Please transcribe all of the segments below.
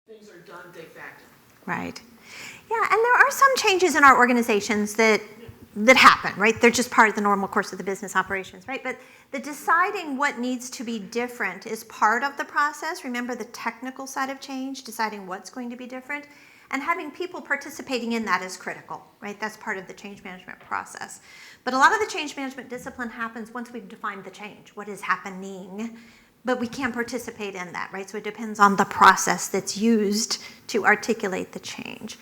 Things are done de facto. Right. Yeah, and there are some changes in our organizations that happen, right? They're just part of the normal course of the business operations, right? But the deciding what needs to be different is part of the process. Remember the technical side of change, deciding what's going to be different, and having people participating in that is critical, right? That's part of the change management process. But a lot of the change management discipline happens once we've defined the change, what is happening, but we can't participate in that, right? So it depends on the process that's used to articulate the change.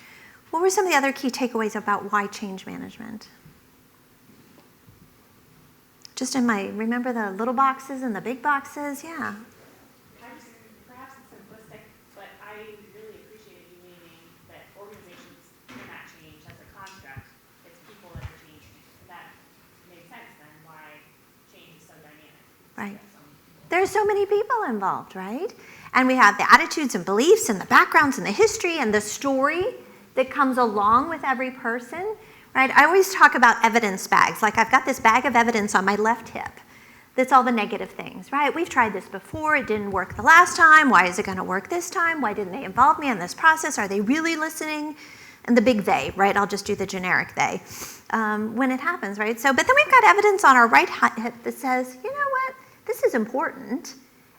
What were some of the other key takeaways about why change management? Just remember the little boxes and the big boxes? Yeah. Perhaps it's simplistic, but I really appreciated you naming that organizations cannot change as a construct. It's people that are changing. And that makes sense then why change is so dynamic. Right. There's so many people involved, right? And we have the attitudes and beliefs and the backgrounds and the history and the story that comes along with every person. Right? I always talk about evidence bags. Like I've got this bag of evidence on my left hip that's all the negative things, right? We've tried this before. It didn't work the last time. Why is it going to work this time? Why didn't they involve me in this process? Are they really listening? And the big they, right? I'll just do the generic they when it happens, right? So, but then we've got evidence on our right hip that says, you know what? This is important,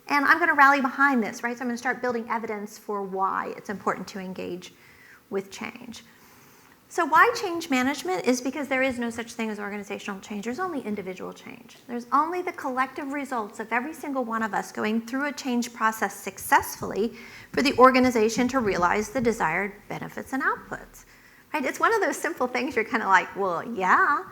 and I'm going to rally behind this, right? So I'm going to start building evidence for why it's important to engage with change. So why change management is because there is no such thing as organizational change. There's only individual change. There's only the collective results of every single one of us going through a change process successfully for the organization to realize the desired benefits and outputs. Right? It's one of those simple things you're kind of like, well, yeah,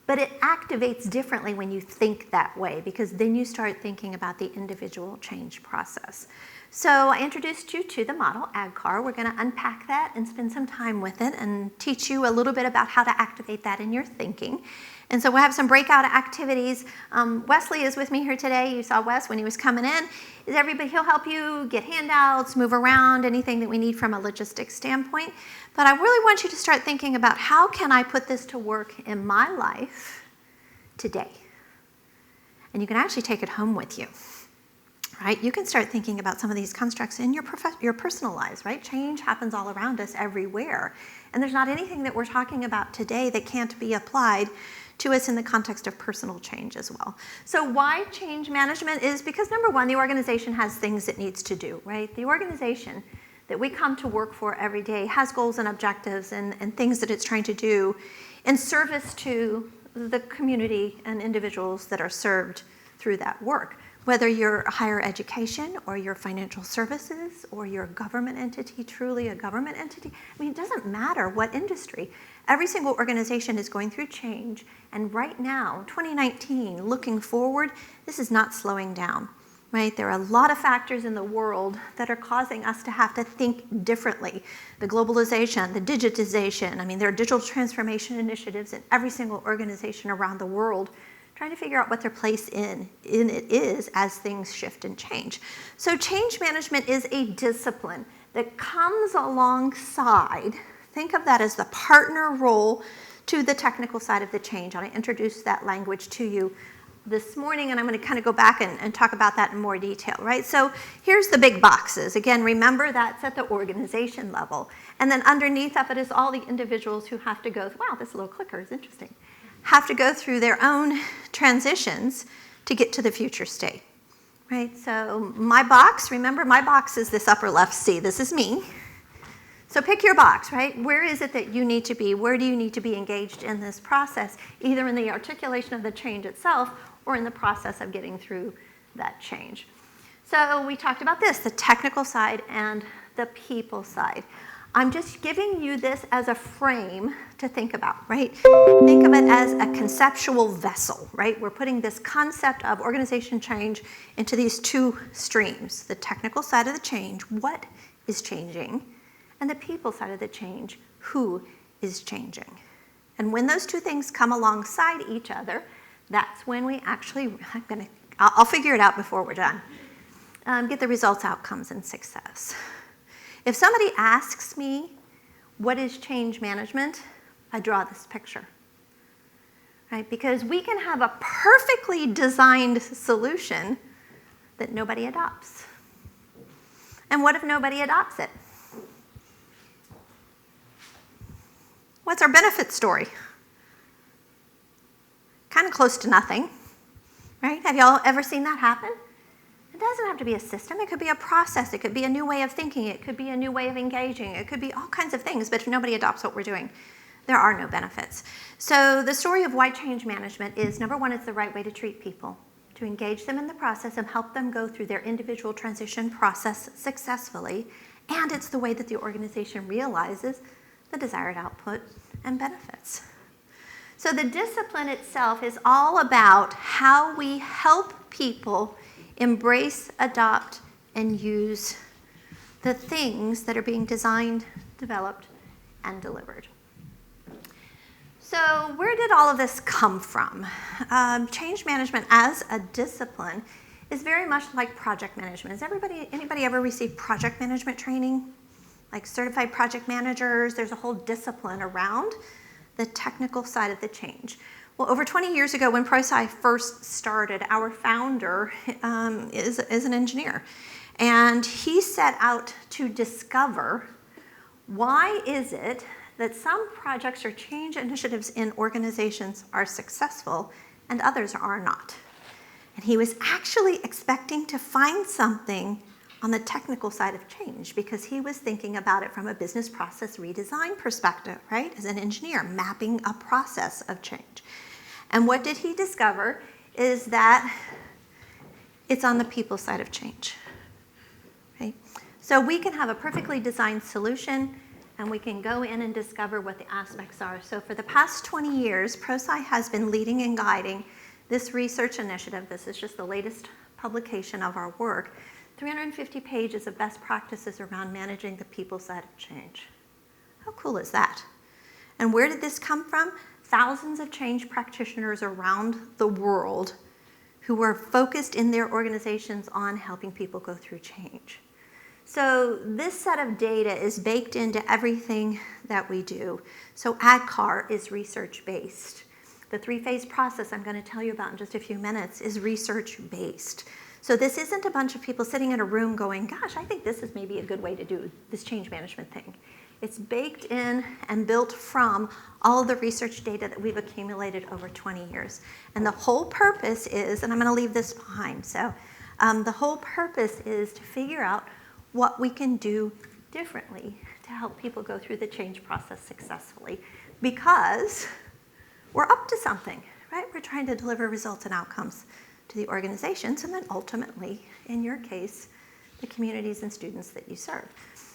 but it activates differently when you think that way because then you start thinking about the individual change process. So I introduced you to the model, ADKAR. We're going to unpack that and spend some time with it and teach you a little bit about how to activate that in your thinking. And so we'll have some breakout activities. Wesley is with me here today. You saw Wes when he was coming in. He'll help you get handouts, move around, anything that we need from a logistics standpoint. But I really want you to start thinking about how can I put this to work in my life today? And you can actually take it home with you. Right? You can start thinking about some of these constructs in your personal lives, right? Change happens all around us everywhere. And there's not anything that we're talking about today that can't be applied to us in the context of personal change as well. So why change management is because, number one, the organization has things it needs to do, right? The organization that we come to work for every day has goals and objectives and things that it's trying to do in service to the community and individuals that are served through that work. Whether you're higher education or you're financial services or you're a government entity, truly a government entity, I mean, it doesn't matter what industry. Every single organization is going through change. And right now, 2019, looking forward, this is not slowing down, right? There are a lot of factors in the world that are causing us to have to think differently. The globalization, the digitization, I mean, there are digital transformation initiatives in every single organization around the world trying to figure out what their place in it is as things shift and change. So change management is a discipline that comes alongside, think of that as the partner role to the technical side of the change. And I introduced that language to you this morning, and I'm going to kind of go back and talk about that in more detail, right? So here's the big boxes. Again, remember that's at the organization level. And then underneath of it is all the individuals who have to go, wow, this little clicker is interesting, have to go through their own transitions to get to the future state, right? So my box, remember my box is this upper left C. This is me. So pick your box, right? Where is it that you need to be? Where do you need to be engaged in this process, either in the articulation of the change itself or in the process of getting through that change? So we talked about this, the technical side and the people side. I'm just giving you this as a frame to think about, right? Think of it as a conceptual vessel, right? We're putting this concept of organization change into these two streams, the technical side of the change, what is changing, and the people side of the change, who is changing. And when those two things come alongside each other, that's when we actually, I'll figure it out before we're done, get the results, outcomes, and success. If somebody asks me, what is change management? I draw this picture, right? Because we can have a perfectly designed solution that nobody adopts. And what if nobody adopts it? What's our benefit story? Kind of close to nothing, right? Have y'all ever seen that happen? It doesn't have to be a system. It could be a process. It could be a new way of thinking. It could be a new way of engaging. It could be all kinds of things. But if nobody adopts what we're doing, there are no benefits. So the story of why change management is, number one, it's the right way to treat people, to engage them in the process and help them go through their individual transition process successfully. And it's the way that the organization realizes the desired output and benefits. So the discipline itself is all about how we help people embrace, adopt, and use the things that are being designed, developed, and delivered. So where did all of this come from? Change management as a discipline is very much like project management. Has anybody ever received project management training? Like certified project managers, there's a whole discipline around the technical side of the change. Well, over 20 years ago when ProSci first started, our founder is an engineer. And he set out to discover why is it that some projects or change initiatives in organizations are successful and others are not. And he was actually expecting to find something on the technical side of change because he was thinking about it from a business process redesign perspective, right? As an engineer, mapping a process of change. And what did he discover is that it's on the people side of change, right? So we can have a perfectly designed solution and we can go in and discover what the aspects are. So for the past 20 years, ProSci has been leading and guiding this research initiative. This is just the latest publication of our work. 350 pages of best practices around managing the people side of change. How cool is that? And where did this come from? Thousands of change practitioners around the world who were focused in their organizations on helping people go through change. So this set of data is baked into everything that we do. So ADKAR is research-based. The three-phase process I'm going to tell you about in just a few minutes is research-based. So this isn't a bunch of people sitting in a room going, gosh, I think this is maybe a good way to do this change management thing. It's baked in and built from all of the research data that we've accumulated over 20 years. And the whole purpose is, and I'm going to leave this behind, so the whole purpose is to figure out what we can do differently to help people go through the change process successfully because we're up to something, right? We're trying to deliver results and outcomes to the organizations and then ultimately, in your case, the communities and students that you serve.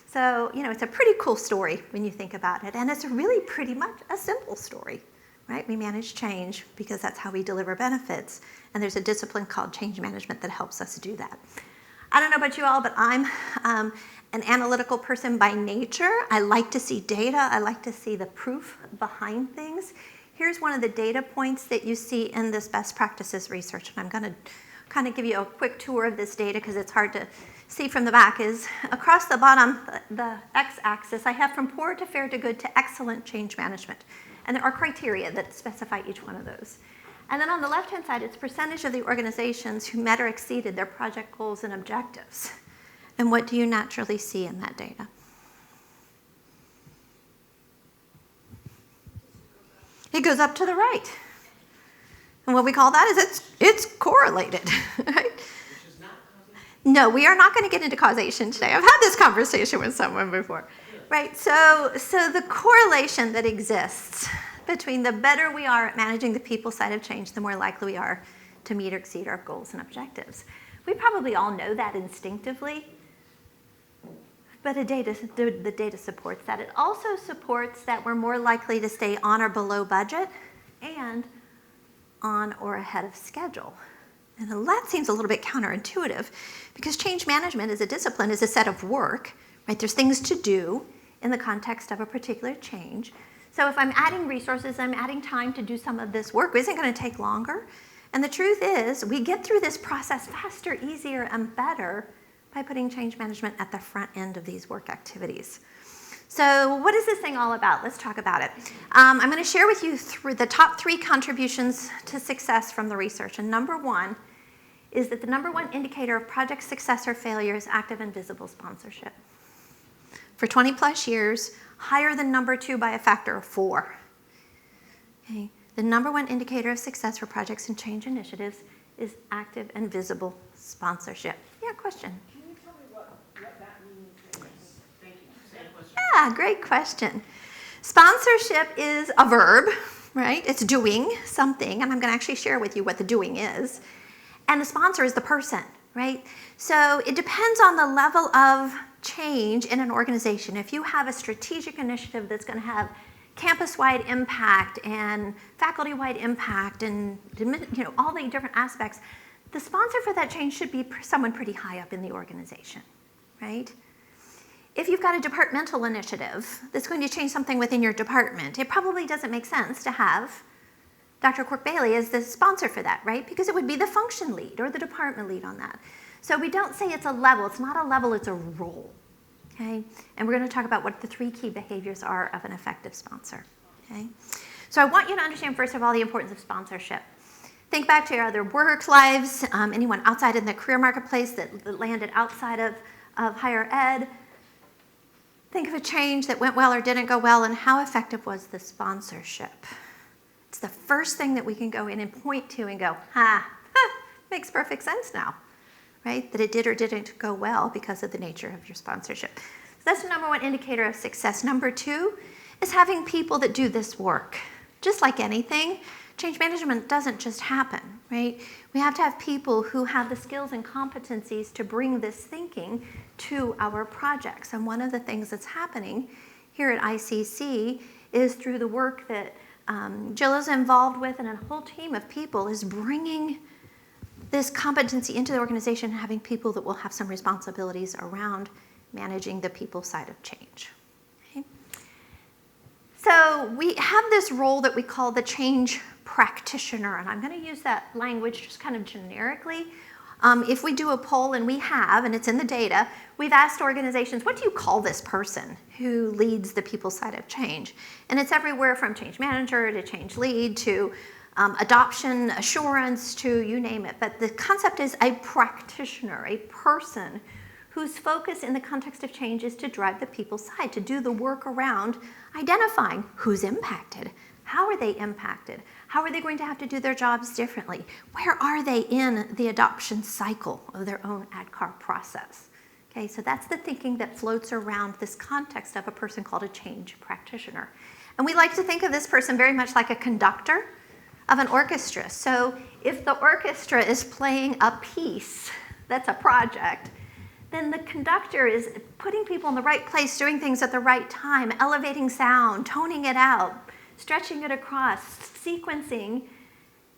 So, it's a pretty cool story when you think about it, and it's really pretty much a simple story, right? We manage change because that's how we deliver benefits, and there's a discipline called change management that helps us do that. I don't know about you all, but I'm an analytical person by nature. I like to see data. I like to see the proof behind things. Here's one of the data points that you see in this best practices research, and I'm going to kind of give you a quick tour of this data because it's hard to see from the back. Is across the bottom, the x-axis, I have from poor to fair to good to excellent change management, and there are criteria that specify each one of those. And then on the left-hand side, it's percentage of the organizations who met or exceeded their project goals and objectives. And what do you naturally see in that data? It goes up to the right. And what we call that is it's correlated, right? No, we are not going to get into causation today. I've had this conversation with someone before, right? So the correlation that exists between the better we are at managing the people side of change, the more likely we are to meet or exceed our goals and objectives. We probably all know that instinctively, but the data supports that. It also supports that we're more likely to stay on or below budget and on or ahead of schedule. And that seems a little bit counterintuitive because change management as a discipline is a set of work, right? There's things to do in the context of a particular change. So if I'm adding resources, I'm adding time to do some of this work, isn't going to take longer. And the truth is, we get through this process faster, easier, and better by putting change management at the front end of these work activities. So what is this thing all about? Let's talk about it. I'm going to share with you the top 3 contributions to success from the research. And number 1 is that the number one indicator of project success or failure is active and visible sponsorship. For 20 plus years, higher than number 2 by a factor of 4. Okay. The number one indicator of success for projects and change initiatives is active and visible sponsorship. Yeah, question? Can you tell me what that means? Thank you. Same question. Yeah, great question. Sponsorship is a verb, right? It's doing something, and I'm going to actually share with you what the doing is. And the sponsor is the person, right? So it depends on the level of change in an organization. If you have a strategic initiative that's going to have campus-wide impact and faculty-wide impact and all the different aspects, the sponsor for that change should be someone pretty high up in the organization, right? If you've got a departmental initiative that's going to change something within your department, it probably doesn't make sense to have Dr. Quirk-Bailey as the sponsor for that, right? Because it would be the function lead or the department lead on that. So we don't say it's a level. It's not a level, it's a role, okay? And we're going to talk about what the 3 key behaviors are of an effective sponsor, okay? So I want you to understand, first of all, the importance of sponsorship. Think back to your other work lives, anyone outside in the career marketplace that landed outside of higher ed. Think of a change that went well or didn't go well, and how effective was the sponsorship? It's the first thing that we can go in and point to and go, makes perfect sense now, right? That it did or didn't go well because of the nature of your sponsorship. So that's the number one indicator of success. Number 2 is having people that do this work. Just like anything, change management doesn't just happen, right? We have to have people who have the skills and competencies to bring this thinking to our projects. And one of the things that's happening here at ICC is through the work that Jill is involved with, and a whole team of people is bringing this competency into the organization and having people that will have some responsibilities around managing the people side of change. Okay? So we have this role that we call the Change Practitioner, and I'm going to use that language just kind of generically. If we do a poll, and we have, and it's in the data, we've asked organizations, what do you call this person who leads the people side of change? And it's everywhere from change manager to change lead to adoption assurance to you name it. But the concept is a practitioner, a person whose focus in the context of change is to drive the people side, to do the work around identifying who's impacted. How are they impacted? How are they going to have to do their jobs differently? Where are they in the adoption cycle of their own ADKAR process? Okay, so that's the thinking that floats around this context of a person called a change practitioner. And we like to think of this person very much like a conductor of an orchestra. So if the orchestra is playing a piece that's a project, then the conductor is putting people in the right place, doing things at the right time, elevating sound, toning it out, stretching it across, sequencing,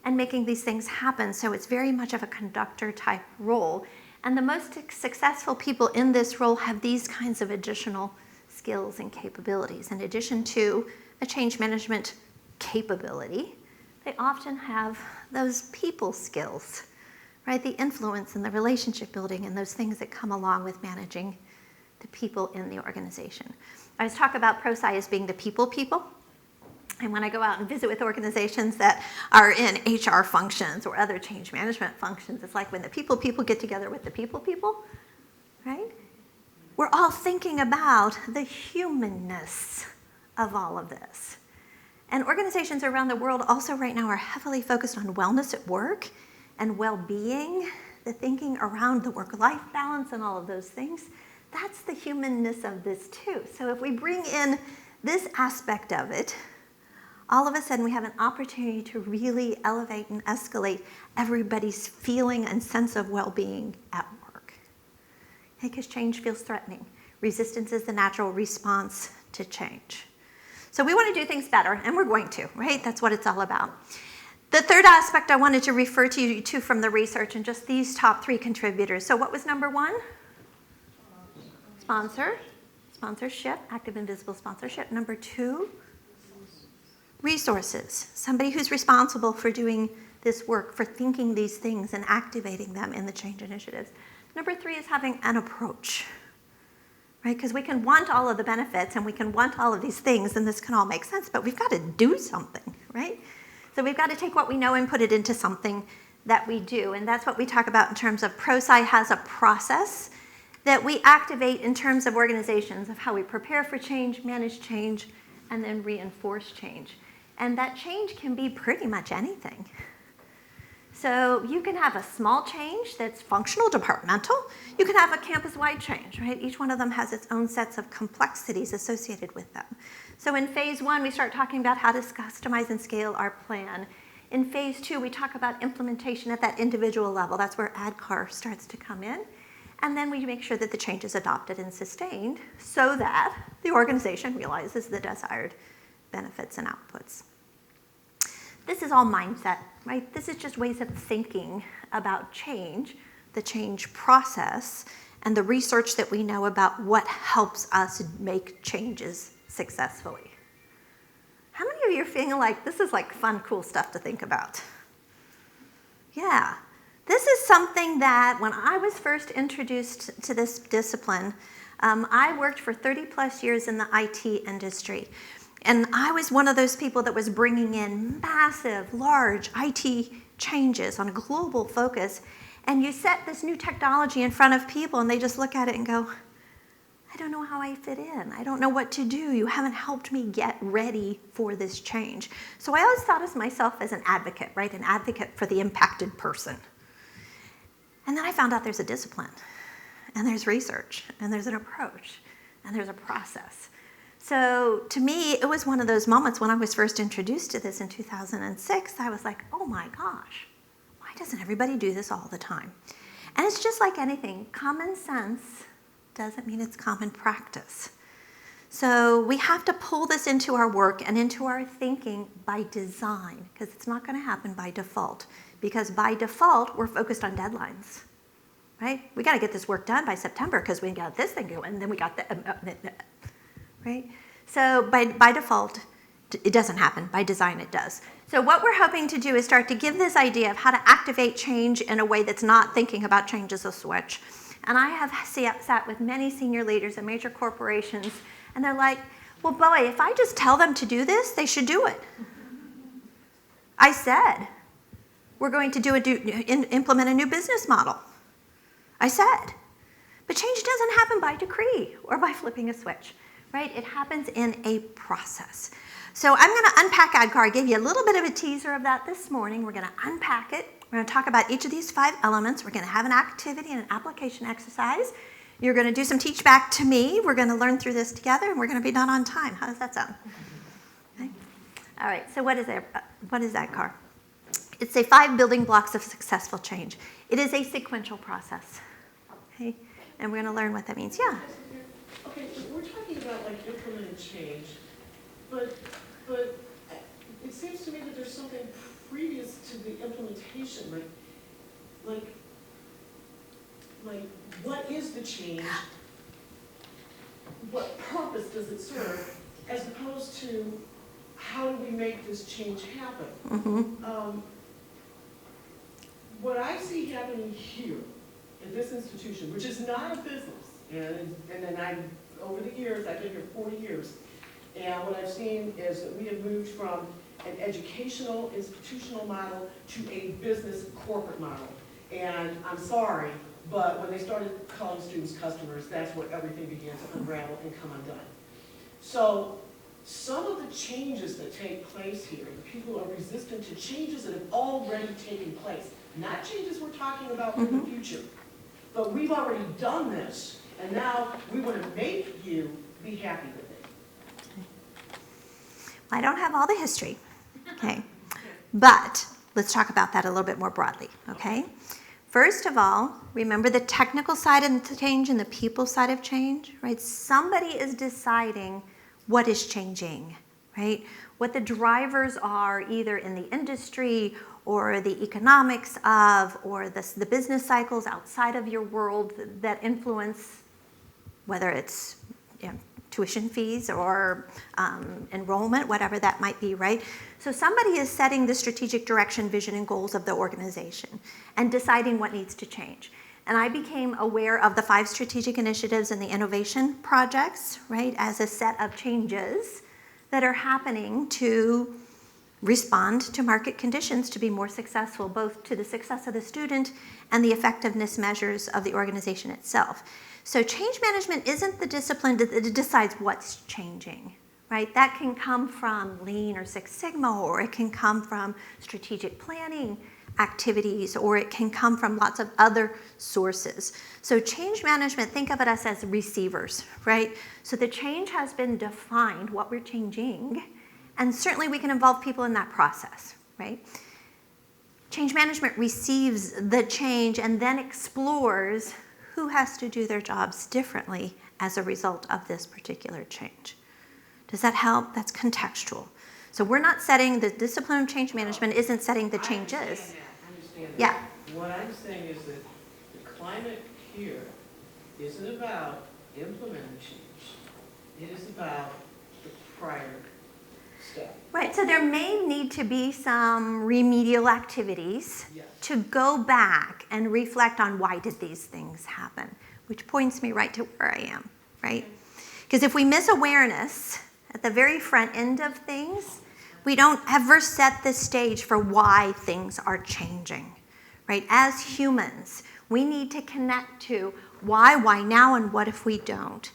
and making these things happen. So it's very much of a conductor type role. And the most successful people in this role have these kinds of additional skills and capabilities. In addition to a change management capability, they often have those people skills, right? The influence and the relationship building and those things that come along with managing the people in the organization. I always talk about ProSci as being the people. And when I go out and visit with organizations that are in HR functions or other change management functions, it's like when the people get together with the people, right? We're all thinking about the humanness of all of this. And organizations around the world also right now are heavily focused on wellness at work and well-being, the thinking around the work-life balance and all of those things. That's the humanness of this too. So if we bring in this aspect of it, all of a sudden we have an opportunity to really elevate and escalate everybody's feeling and sense of well-being at work. Because change feels threatening. Resistance is the natural response to change. So we want to do things better, and we're going to, right? That's what it's all about. The third aspect I wanted to refer to you to from the research and just these top 3 contributors. So what was number 1? Sponsorship, active and visible sponsorship. Number 2, resources. Somebody who's responsible for doing this work, for thinking these things and activating them in the change initiatives. Number 3 is having an approach, right? Because we can want all of the benefits and we can want all of these things, and this can all make sense, but we've got to do something, right? So we've got to take what we know and put it into something that we do. And that's what we talk about in terms of ProSci has a process that we activate in terms of organizations of how we prepare for change, manage change, and then reinforce change. And that change can be pretty much anything. So you can have a small change that's functional, departmental. You can have a campus-wide change, right? Each one of them has its own sets of complexities associated with them. So in phase 1, we start talking about how to customize and scale our plan. In phase 2, we talk about implementation at that individual level. That's where ADKAR starts to come in. And then we make sure that the change is adopted and sustained so that the organization realizes the desired benefits and outputs. This is all mindset, right? This is just ways of thinking about change, the change process, and the research that we know about what helps us make changes successfully. How many of you are feeling like this is like fun, cool stuff to think about? Yeah. This is something that when I was first introduced to this discipline, I worked for 30 plus years in the IT industry. And I was one of those people that was bringing in massive, large IT changes on a global focus. And you set this new technology in front of people and they just look at it and go, I don't know how I fit in. I don't know what to do. You haven't helped me get ready for this change. So I always thought of myself as an advocate, right? An advocate for the impacted person. And then I found out there's a discipline, and there's research, and there's an approach, and there's a process. So to me, it was one of those moments when I was first introduced to this in 2006, I was like, oh my gosh, why doesn't everybody do this all the time? And it's just like anything. Common sense doesn't mean it's common practice. So we have to pull this into our work and into our thinking by design, because it's not going to happen by default. Because by default, we're focused on deadlines, right? We got to get this work done by September because we got this thing going, and then we got the, right? So by default, it doesn't happen. By design, it does. So what we're hoping to do is start to give this idea of how to activate change in a way that's not thinking about change as a switch. And I have sat with many senior leaders in major corporations, and they're like, well, boy, if I just tell them to do this, they should do it. I said, we're going to implement a new business model. I said. But change doesn't happen by decree or by flipping a switch, right? It happens in a process. So I'm going to unpack ADKAR. I gave you a little bit of a teaser of that this morning. We're going to unpack it. We're going to talk about each of these 5 elements. We're going to have an activity and an application exercise. You're going to do some teach back to me. We're going to learn through this together, and we're going to be done on time. How does that sound? Okay. All right, so what is ADKAR? It's 5 building blocks of successful change. It is a sequential process, okay? And we're going to learn what that means. Yeah? Okay, we're talking about like implementing change, but it seems to me that there's something previous to the implementation, like what is the change? What purpose does it serve? As opposed to how do we make this change happen? Mm-hmm. What I see happening here in this institution, which is not a business, and then over the years, I've been here 40 years, and what I've seen is that we have moved from an educational, institutional model to a business corporate model. And I'm sorry, but when they started calling students customers, that's where everything began to unravel and come undone. So some of the changes that take place here, the people are resistant to changes that have already taken place. Not changes we're talking about for the future, but we've already done this, and now we want to make you be happy with it. I don't have all the history, okay? But let's talk about that a little bit more broadly, okay? First of all, remember the technical side of change and the people side of change, right? Somebody is deciding what is changing, right? What the drivers are either in the industry or the economics of, or the business cycles outside of your world that influence whether it's tuition fees or enrollment, whatever that might be, right? So somebody is setting the strategic direction, vision, and goals of the organization and deciding what needs to change. And I became aware of the 5 strategic initiatives and the innovation projects, right, as a set of changes that are happening to respond to market conditions to be more successful, both to the success of the student and the effectiveness measures of the organization itself. So change management isn't the discipline that decides what's changing, right? That can come from Lean or Six Sigma, or it can come from strategic planning activities, or it can come from lots of other sources. So change management, think of it as receivers, right? So the change has been defined, what we're changing, and certainly we can involve people in that process, right? Change management receives the change and then explores who has to do their jobs differently as a result of this particular change. Does that help? That's contextual. So we're not setting, the discipline of change management isn't setting the changes. I understand that. Yeah. What I'm saying is that the climate here isn't about implementing change. It is about the prior step. Right, so there may need to be some remedial activities Yes. to go back and reflect on why did these things happen, which points me right to where I am, right? Because if we miss awareness at the very front end of things, we don't ever set the stage for why things are changing, right? As humans, we need to connect to why now, and what if we don't?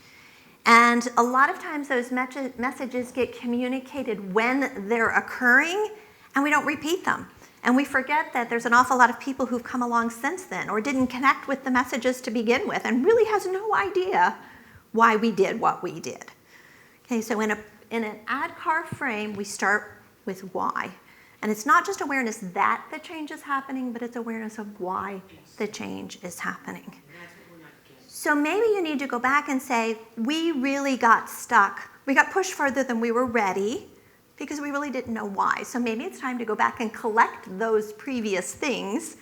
And a lot of times those messages get communicated when they're occurring, and we don't repeat them. And we forget that there's an awful lot of people who've come along since then, or didn't connect with the messages to begin with, and really has no idea why we did what we did. Okay, so in an ADKAR frame, we start with why. And it's not just awareness that the change is happening, but it's awareness of why the change is happening. So maybe you need to go back and say, we really got stuck. We got pushed further than we were ready because we really didn't know why. So maybe it's time to go back and collect those previous things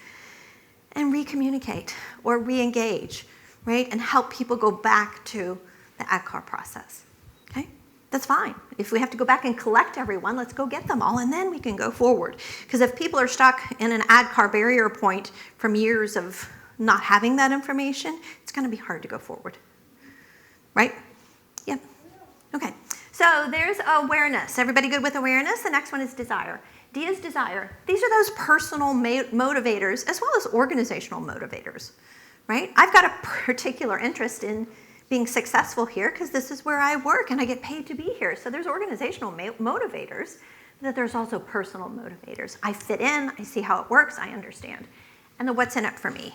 and recommunicate or re-engage, right? And help people go back to the ADKAR process, okay? That's fine. If we have to go back and collect everyone, let's go get them all, and then we can go forward. Because if people are stuck in an ADKAR barrier point from years of not having that information, it's going to be hard to go forward, right? Yep. Okay. So there's awareness. Everybody good with awareness? The next one is desire. D is desire. These are those personal motivators as well as organizational motivators, right? I've got a particular interest in being successful here because this is where I work and I get paid to be here. So there's organizational motivators, but there's also personal motivators. I fit in, I see how it works, I understand. And the what's in it for me.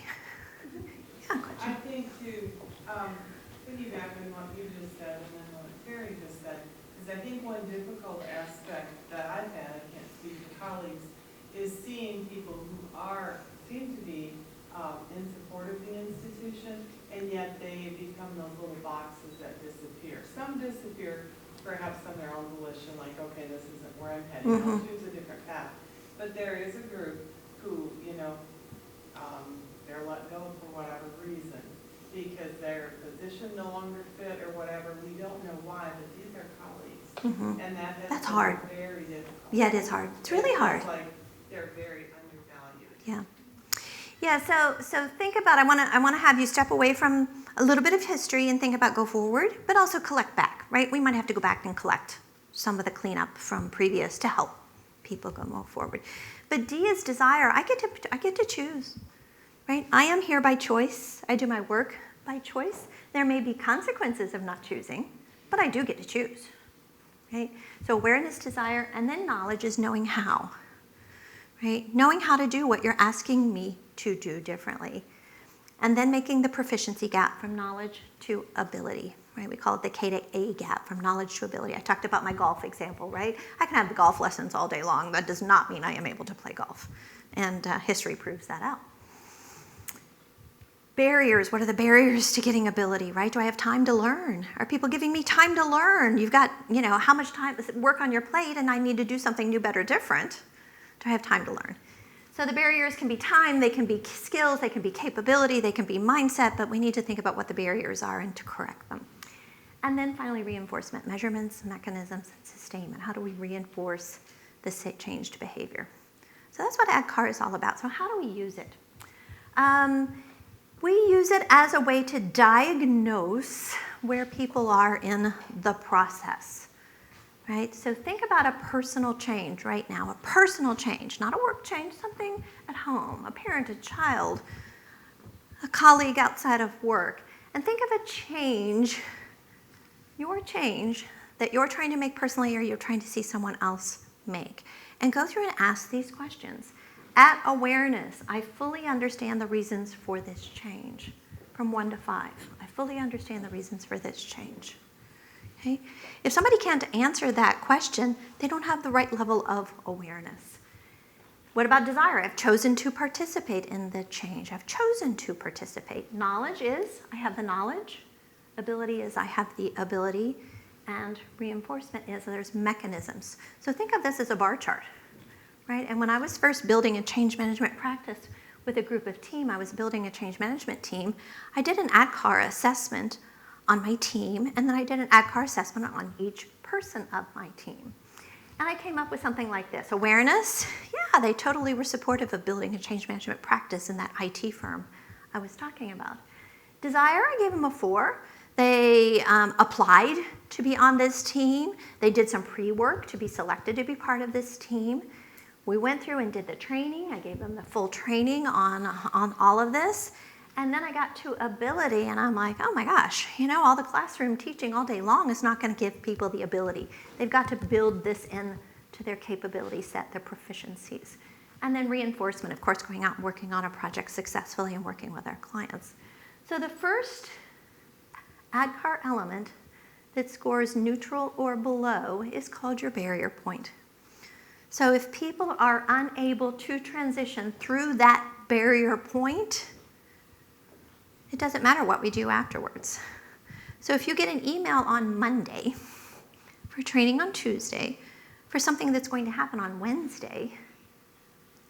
Yeah, I think too, piggybacking on what you just said and then what Terry just said, is I think one difficult aspect that I've had, I can't speak for colleagues, is seeing people who seem to be in support of the institution, and yet they become those little boxes that disappear. Some disappear perhaps on their own volition, like, okay, this isn't where I'm heading, I'll choose a different path. But there is a group who, they're let go for whatever reason, because their position no longer fit or whatever. We don't know why, but these are colleagues. And that's hard. Very difficult. Yeah, it is hard. It's really hard. It's like they're very undervalued. Yeah. Yeah, so think about, I want to have you step away from a little bit of history and think about go forward, but also collect back, right? We might have to go back and collect some of the cleanup from previous to help people go more forward. But D is desire. I get to choose, right? I am here by choice. I do my work by choice. There may be consequences of not choosing, but I do get to choose, right? So awareness, desire, and then knowledge is knowing how, right? Knowing how to do what you're asking me to do differently. And then making the proficiency gap from knowledge to ability, right? We call it the K to A gap, from knowledge to ability. I talked about my golf example, right? I can have the golf lessons all day long. That does not mean I am able to play golf. And history proves that out. Barriers, what are the barriers to getting ability, right? Do I have time to learn? Are people giving me time to learn? You've got, how much time, work on your plate, and I need to do something new, better, different. Do I have time to learn? So the barriers can be time, they can be skills, they can be capability, they can be mindset, but we need to think about what the barriers are and to correct them. And then finally, reinforcement, measurements, mechanisms, and sustainment. How do we reinforce the changed behavior? So that's what ADKAR is all about. So how do we use it? We use it as a way to diagnose where people are in the process, right? So think about a personal change right now, a personal change, not a work change, something at home, a parent, a child, a colleague outside of work. And think of a change, your change, that you're trying to make personally or you're trying to see someone else make. And go through and ask these questions. At awareness, I fully understand the reasons for this change. From 1 to 5, I fully understand the reasons for this change. Okay? If somebody can't answer that question, they don't have the right level of awareness. What about desire? I've chosen to participate in the change. I've chosen to participate. Knowledge is, I have the knowledge. Ability is, I have the ability. And reinforcement is, there's mechanisms. So think of this as a bar chart, right? And when I was first building a change management practice with a group of team, I was building a change management team, I did an ADKAR assessment on my team, and then I did an ADKAR assessment on each person of my team. And I came up with something like this. Awareness, yeah, they totally were supportive of building a change management practice in that IT firm I was talking about. Desire, I gave them a 4. They applied to be on this team. They did some pre-work to be selected to be part of this team. We went through and did the training. I gave them the full training on all of this. And then I got to ability, and I'm like, oh my gosh, all the classroom teaching all day long is not going to give people the ability. They've got to build this into their capability set, their proficiencies. And then reinforcement, of course, going out and working on a project successfully and working with our clients. So the first ADKAR element that scores neutral or below is called your barrier point. So if people are unable to transition through that barrier point, it doesn't matter what we do afterwards. So if you get an email on Monday for training on Tuesday for something that's going to happen on Wednesday,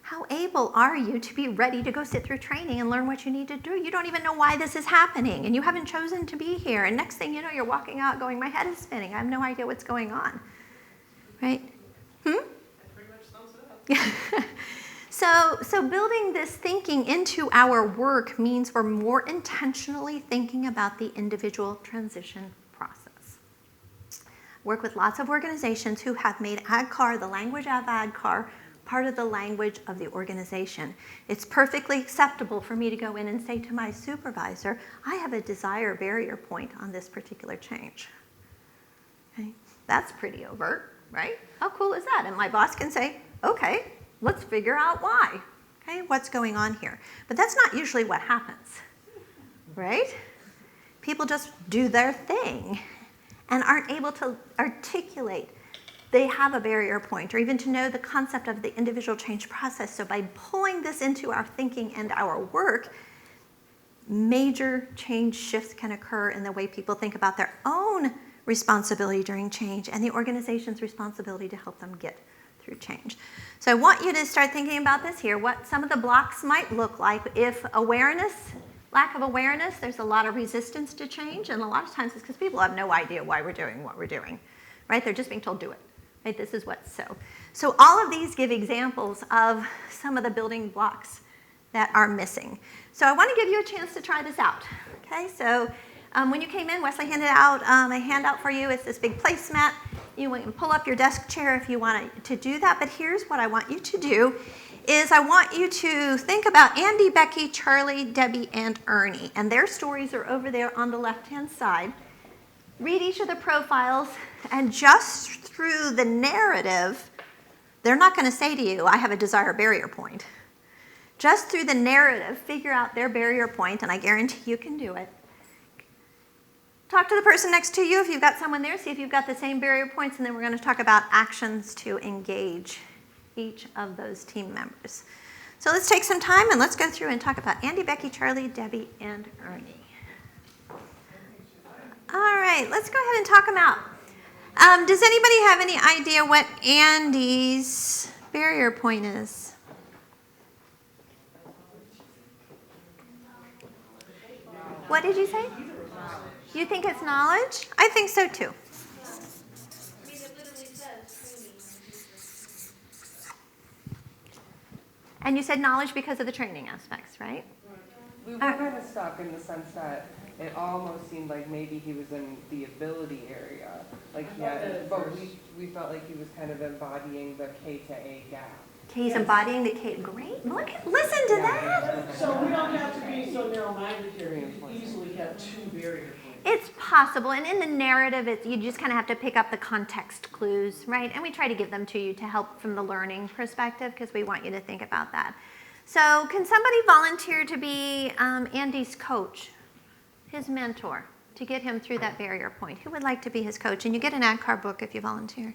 how able are you to be ready to go sit through training and learn what you need to do? You don't even know why this is happening, and you haven't chosen to be here. And next thing you know, you're walking out going, my head is spinning. I have no idea what's going on, right? That pretty much sums it up. So building this thinking into our work means we're more intentionally thinking about the individual transition process. Work with lots of organizations who have made ADKAR, the language of ADKAR, part of the language of the organization. It's perfectly acceptable for me to go in and say to my supervisor, I have a desire barrier point on this particular change. Okay? That's pretty overt, right? How cool is that? And my boss can say, okay, let's figure out why. Okay, what's going on here? But that's not usually what happens, right? People just do their thing and aren't able to articulate they have a barrier point or even to know the concept of the individual change process. So by pulling this into our thinking and our work, major change shifts can occur in the way people think about their own responsibility during change and the organization's responsibility to help them get through change. So I want you to start thinking about this here, what some of the blocks might look like if lack of awareness, there's a lot of resistance to change, and a lot of times it's because people have no idea why we're doing what we're doing, right? They're just being told do it, right? This is what's so. So all of these give examples of some of the building blocks that are missing. So I want to give you a chance to try this out, okay? So when you came in, Wesley handed out a handout for you. It's this big placemat. You can pull up your desk chair if you want to do that, but here's what I want you to do is I want you to think about Andy, Becky, Charlie, Debbie, and Ernie, and their stories are over there on the left-hand side. Read each of the profiles, and just through the narrative, they're not going to say to you, I have a desire barrier point. Just through the narrative, figure out their barrier point, and I guarantee you can do it. Talk to the person next to you if you've got someone there, see if you've got the same barrier points, and then we're going to talk about actions to engage each of those team members. So let's take some time and let's go through and talk about Andy, Becky, Charlie, Debbie, and Ernie. All right, let's go ahead and talk them out. Does anybody have any idea what Andy's barrier point is? What did you say? You think it's knowledge? I think so too. And you said knowledge because of the training aspects, right? We were kind of stuck in the sense that it almost seemed like maybe he was in the ability area. Like he had, but we felt like he was kind of embodying the K to A gap. He's embodying the K. Great. Listen to that. So we don't have to be so narrow-minded here. You can easily have two barrier points. It's possible, and in the narrative, you just kind of have to pick up the context clues, right? And we try to give them to you to help from the learning perspective because we want you to think about that. So can somebody volunteer to be Andy's coach, his mentor, to get him through that barrier point? Who would like to be his coach? And you get an ADKAR book if you volunteer.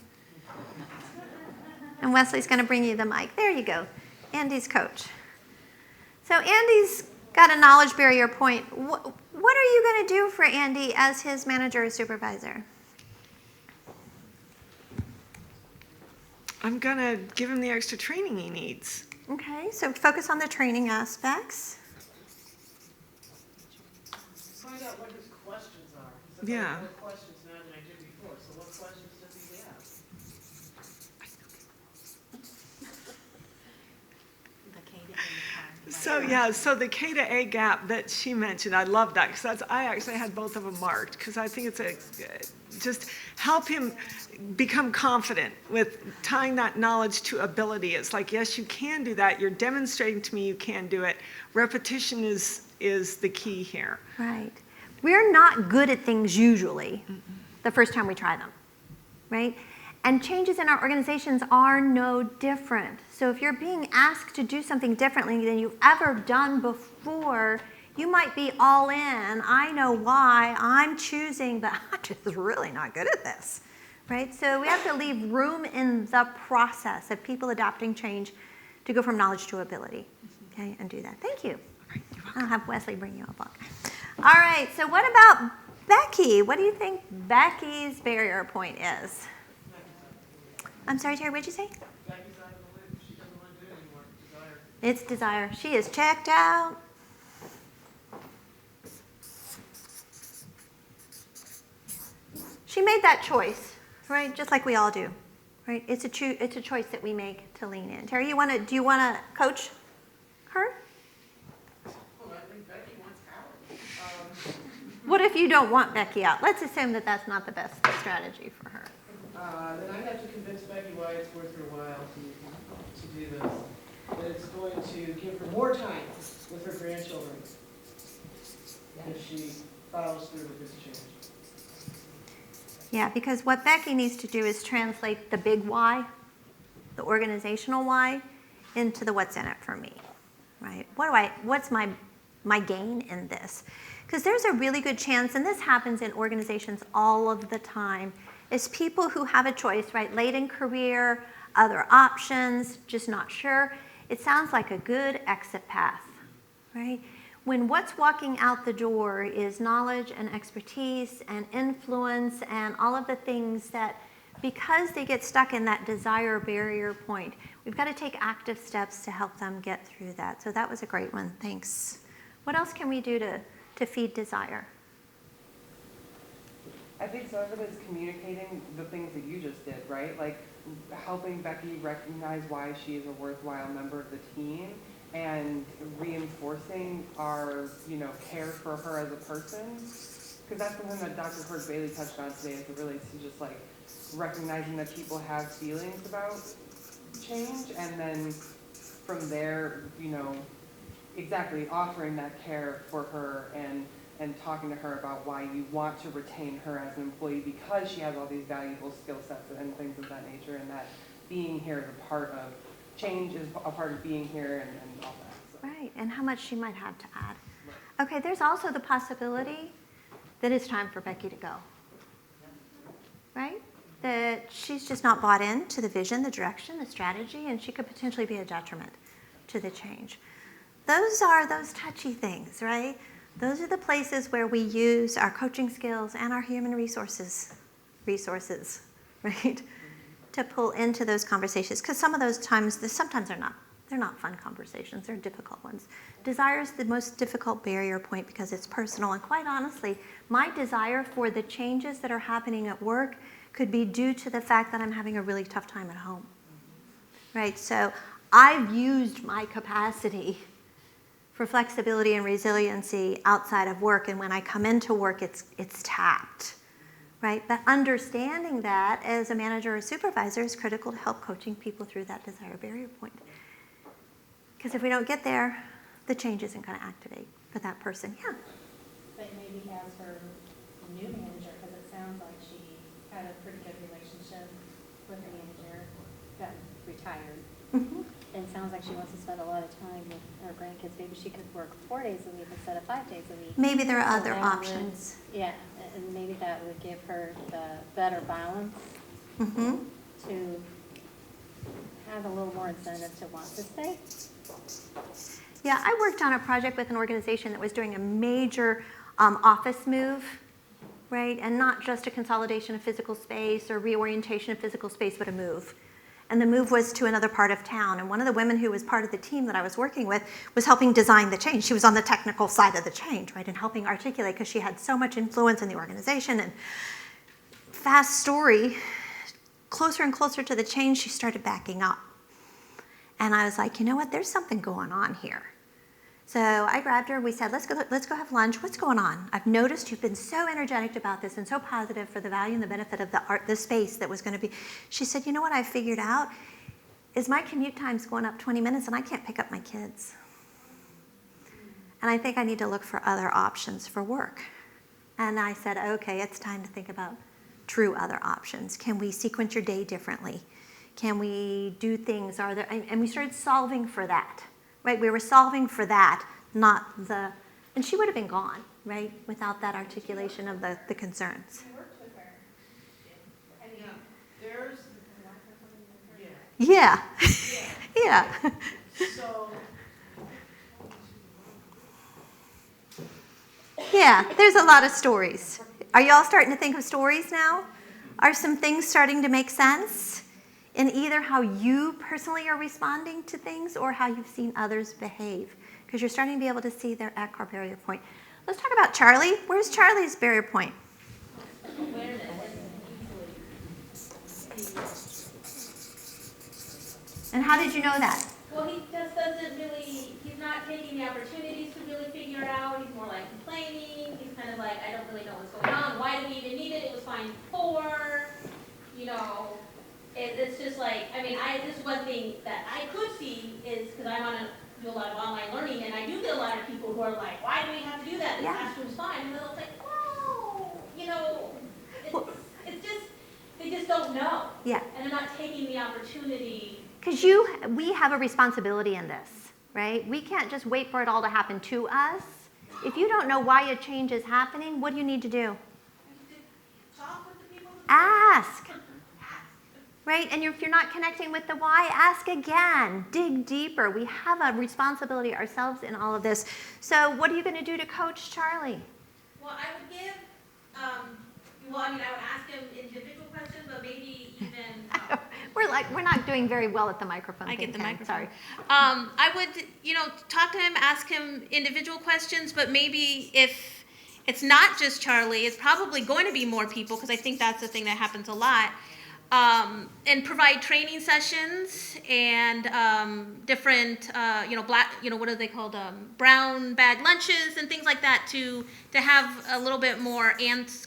And Wesley's going to bring you the mic. There you go. Andy's coach. So Andy's got a knowledge barrier point. What are you going to do for Andy as his manager or supervisor? I'm going to give him the extra training he needs. Okay, so focus on the training aspects. Find out what his questions are. He said, Yeah. More questions now than I did before. So what questions does he have? So the K to A gap that she mentioned, I love that because I actually had both of them marked because I think it's just help him become confident with tying that knowledge to ability. It's like, yes, you can do that. You're demonstrating to me you can do it. Repetition is the key here. Right. We're not good at things usually the first time we try them, right? And changes in our organizations are no different. So if you're being asked to do something differently than you've ever done before, you might be all in. I know why. I'm choosing, but I'm just really not good at this, right? So we have to leave room in the process of people adopting change to go from knowledge to ability, okay, and do that. Thank you. I'll have Wesley bring you a book. All right, so what about Becky? What do you think Becky's barrier point is? I'm sorry, Terry, what'd you say? Becky's out of the loop. She doesn't want to do it anymore. Desire. It's desire. She is checked out. She made that choice, right? Just like we all do, right? It's a choice that we make to lean in. Terry, do you want to coach her? Oh, I think Becky wants out. What if you don't want Becky out? Let's assume that that's not the best strategy for her. Then I have to convince Becky why it's worth her while to do this. That it's going to give her more time with her grandchildren if she follows through with this change. Yeah, because what Becky needs to do is translate the big why, the organizational why, into the what's in it for me, right? What's my gain in this? Because there's a really good chance, and this happens in organizations all of the time, is people who have a choice, right? Late in career, other options, just not sure. It sounds like a good exit path, right? When what's walking out the door is knowledge and expertise and influence and all of the things that, because they get stuck in that desire barrier point, we've got to take active steps to help them get through that. So that was a great one. Thanks. What else can we do to feed desire? I think some of it is communicating the things that you just did, right? Like helping Becky recognize why she is a worthwhile member of the team and reinforcing our, care for her as a person. Because that's something that Dr. Herb Bailey touched on today as it relates to just like recognizing that people have feelings about change and then from there, exactly offering that care for her and talking to her about why you want to retain her as an employee because she has all these valuable skill sets and things of that nature, and that being here is a part of change, is a part of being here and all that. So. Right, and how much she might have to add. Right. Okay, there's also the possibility that it's time for Becky to go. Right? That she's just not bought into the vision, the direction, the strategy, and she could potentially be a detriment to the change. Those are those touchy things, right? Those are the places where we use our coaching skills and our human resources, right? To pull into those conversations. Because some of those times, sometimes they're not fun conversations, they're difficult ones. Desire is the most difficult barrier point because it's personal. And quite honestly, my desire for the changes that are happening at work could be due to the fact that I'm having a really tough time at home, right? So I've used my capacity for flexibility and resiliency outside of work, and when I come into work, it's tapped, right? But understanding that as a manager or supervisor is critical to help coaching people through that desired barrier point. Because if we don't get there, the change isn't going to activate for that person. Yeah. But maybe as her new manager, because it sounds like she had a pretty good relationship with the manager, got retired. Mm-hmm. And it sounds like she wants to spend a lot of time with her grandkids. Maybe she could work 4 days a week instead of 5 days a week. Maybe there are So other that options. would- yeah, and maybe that would give her the better balance Mm-hmm. to have a little more incentive to want to stay. Yeah, I worked on a project with an organization that was doing a major office move, right? And not just a consolidation of physical space or reorientation of physical space, but a move. And the move was to another part of town. And one of the women who was part of the team that I was working with was helping design the change. She was on the technical side of the change, right? And helping articulate because she had so much influence in the organization. And fast story, closer and closer to the change, she started backing up. And I was like, you know what? There's something going on here. So I grabbed her. We said, let's go have lunch. What's going on? I've noticed you've been so energetic about this and so positive for the value and the benefit of the space that was going to be. She said, you know what I figured out is my commute time's going up 20 minutes and I can't pick up my kids. And I think I need to look for other options for work. And I said, okay, it's time to think about true other options. Can we sequence your day differently? Can we do things? And we started solving for that, right? We were solving for that, not and she would have been gone, right? Without that articulation of the concerns. I worked with her. I mean, There's, Yeah, yeah. so, Yeah, there's a lot of stories. Are y'all starting to think of stories now? Are some things starting to make sense in either how you personally are responding to things or how you've seen others behave? Because you're starting to be able to see their ADKAR barrier point. Let's talk about Charlie. Where's Charlie's barrier point? And how did you know that? Well, he just doesn't really, he's not taking the opportunities to really figure it out. He's more like complaining. He's kind of like, I don't really know what's going on. Why do we even need it? It was fine before. You know, it's just like, I mean, this is one thing that I could see is, because I want to do a lot of online learning, and I do get a lot of people who are like, why do we have to do that? The Yeah. classroom's fine. And they'll say, whoa, you know, it's just, they just don't know. Yeah. And they're not taking the opportunity. Because we have a responsibility in this, right? We can't just wait for it all to happen to us. If you don't know why a change is happening, what do you need to do? Talk with the people. Ask, right? And if you're not connecting with the why, ask again. Dig deeper. We have a responsibility ourselves in all of this. So what are you going to do to coach Charlie? Well, I would give, I would ask him individual questions, but maybe even. We're not doing very well at the microphone. I get thing, the Karen. microphone. Sorry. I would, talk to him, ask him individual questions, but maybe if it's not just Charlie, it's probably going to be more people, because I think that's the thing that happens a lot. And provide training sessions and different, black, what are they called, brown bag lunches and things like that to have a little bit more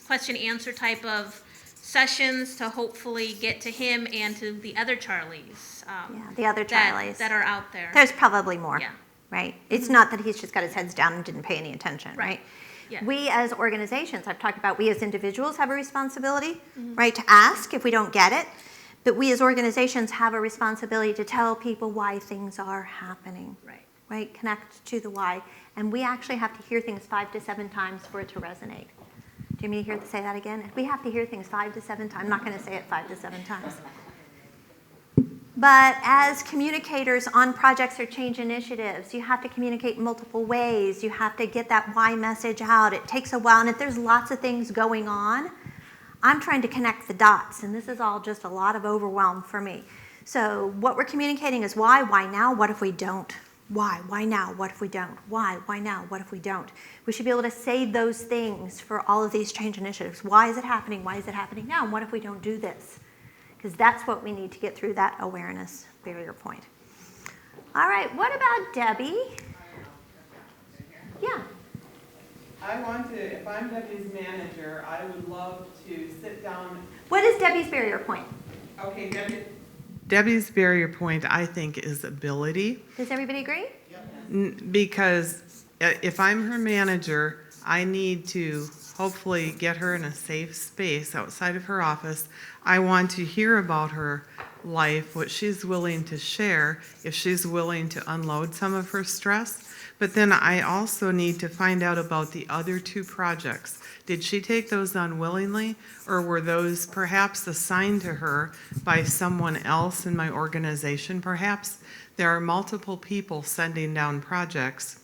question answer type of sessions to hopefully get to him and to the other Charlies. The other Charlies. That are out there. There's probably more, Yeah. right? It's not that he's just got his heads down and didn't pay any attention, right? Yeah. We as organizations, I've talked about we as individuals have a responsibility, right, to ask if we don't get it. But we as organizations have a responsibility to tell people why things are happening, right? Connect to the why. And we actually have to hear things 5 to 7 times for it to resonate. Do you mean to say that again? We have to hear things 5 to 7 times. I'm not going to say it 5 to 7 times. But as communicators on projects or change initiatives, you have to communicate in multiple ways. You have to get that why message out. It takes a while, and if there's lots of things going on, I'm trying to connect the dots, and this is all just a lot of overwhelm for me. So what we're communicating is why now, what if we don't? Why now, what if we don't? Why now, what if we don't? We should be able to say those things for all of these change initiatives. Why is it happening? Why is it happening now? And what if we don't do this? Because that's what we need to get through that awareness barrier point. All right, what about Debbie? Yeah. I want to, if I'm Debbie's manager, I would love to sit down. What is Debbie's barrier point? Okay, Debbie. Debbie's barrier point, I think, is ability. Does everybody agree? Because if I'm her manager, I need to hopefully get her in a safe space outside of her office. I want to hear about her life, what she's willing to share, if she's willing to unload some of her stress. But then I also need to find out about the other two projects. Did she take those on willingly, or were those perhaps assigned to her by someone else in my organization? Perhaps there are multiple people sending down projects.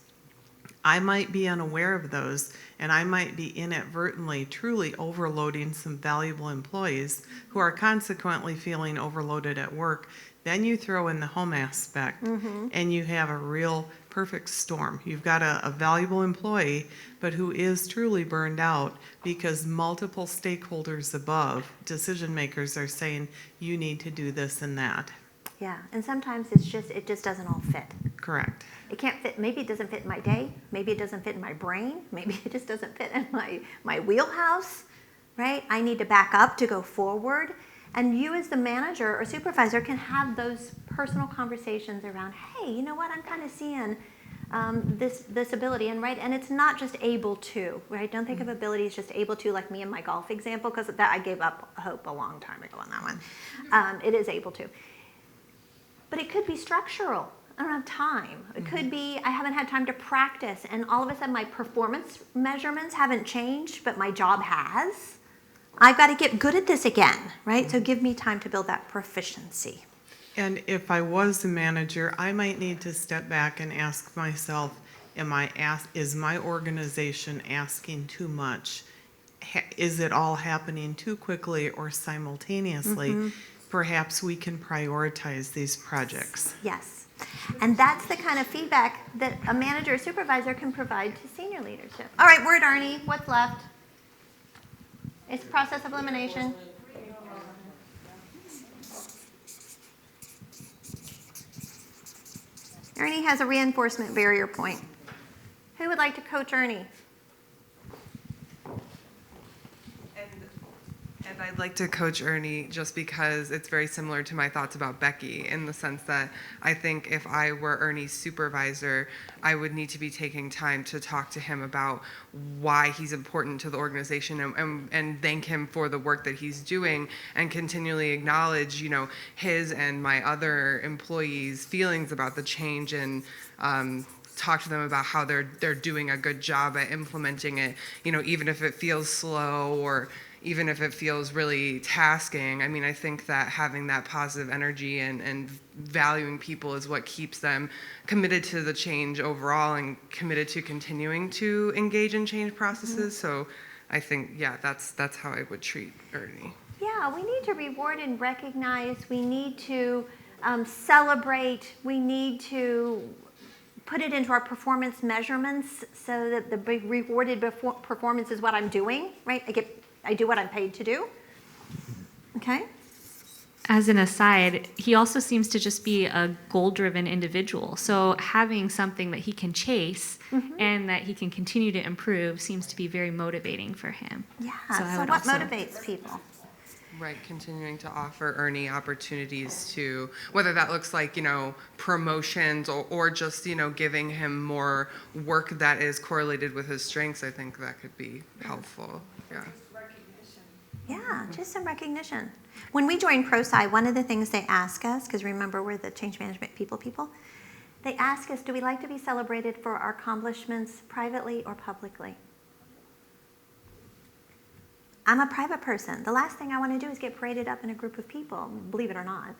I might be unaware of those, and I might be inadvertently truly overloading some valuable employees who are consequently feeling overloaded at work. Then you throw in the home aspect, and you have a real perfect storm. You've got a valuable employee, but who is truly burned out because multiple stakeholders above, decision makers, are saying, you need to do this and that. Yeah, and sometimes it just doesn't all fit. Correct. It can't fit, maybe it doesn't fit in my day, maybe it doesn't fit in my brain, maybe it just doesn't fit in my wheelhouse, right? I need to back up to go forward. And you as the manager or supervisor can have those personal conversations around, hey, you know what, I'm kind of seeing this ability, and right, and it's not just able to, right? Don't think of ability as just able to, like me in my golf example, because that I gave up hope a long time ago on that one. It is able to. But it could be structural. I don't have time. It could be I haven't had time to practice, and all of a sudden my performance measurements haven't changed, but my job has. I've got to get good at this again, right? So give me time to build that proficiency. And if I was a manager, I might need to step back and ask myself, is my organization asking too much? Is it all happening too quickly or simultaneously? Perhaps we can prioritize these projects. Yes. And that's the kind of feedback that a manager or supervisor can provide to senior leadership. All right, word, Arnie, what's left? It's process of elimination. Ernie has a reinforcement barrier point. Who would like to coach Ernie? And I'd like to coach Ernie just because it's very similar to my thoughts about Becky, in the sense that I think if I were Ernie's supervisor, I would need to be taking time to talk to him about why he's important to the organization, and thank him for the work that he's doing, and continually acknowledge, his and my other employees' feelings about the change, and talk to them about how they're doing a good job at implementing it, even if it feels slow or even if it feels really tasking. I mean, I think that having that positive energy and valuing people is what keeps them committed to the change overall and committed to continuing to engage in change processes. So I think, that's how I would treat Ernie. Yeah, we need to reward and recognize. We need to celebrate. We need to put it into our performance measurements so that the big rewarded performance is what I'm doing, right? I do what I'm paid to do. Okay? As an aside, he also seems to just be a goal-driven individual. So having something that he can chase and that he can continue to improve seems to be very motivating for him. Yeah, So what motivates people? Right, continuing to offer Ernie opportunities to, whether that looks like, promotions or just, giving him more work that is correlated with his strengths. I think that could be helpful. Yeah. Yeah, just some recognition. When we joined ProSci, one of the things they ask us, because remember we're the change management people, they ask us, do we like to be celebrated for our accomplishments privately or publicly? I'm a private person. The last thing I want to do is get paraded up in a group of people, believe it or not,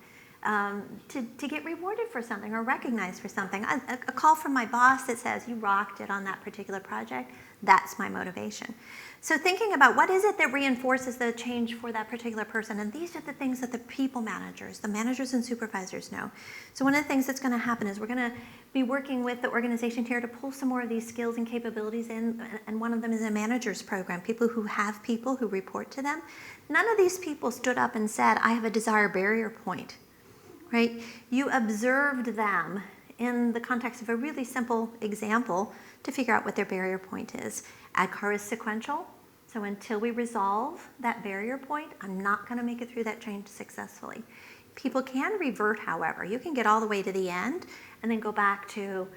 to get rewarded for something or recognized for something. A call from my boss that says, you rocked it on that particular project, that's my motivation. So thinking about what is it that reinforces the change for that particular person, and these are the things that the people managers, the managers and supervisors know. So one of the things that's going to happen is we're going to be working with the organization here to pull some more of these skills and capabilities in, and one of them is a manager's program, people who have people who report to them. None of these people stood up and said, I have a desire barrier point, right? You observed them in the context of a really simple example to figure out what their barrier point is. ADKAR is sequential, so until we resolve that barrier point, I'm not going to make it through that change successfully. People can revert, however. You can get all the way to the end and then go back to,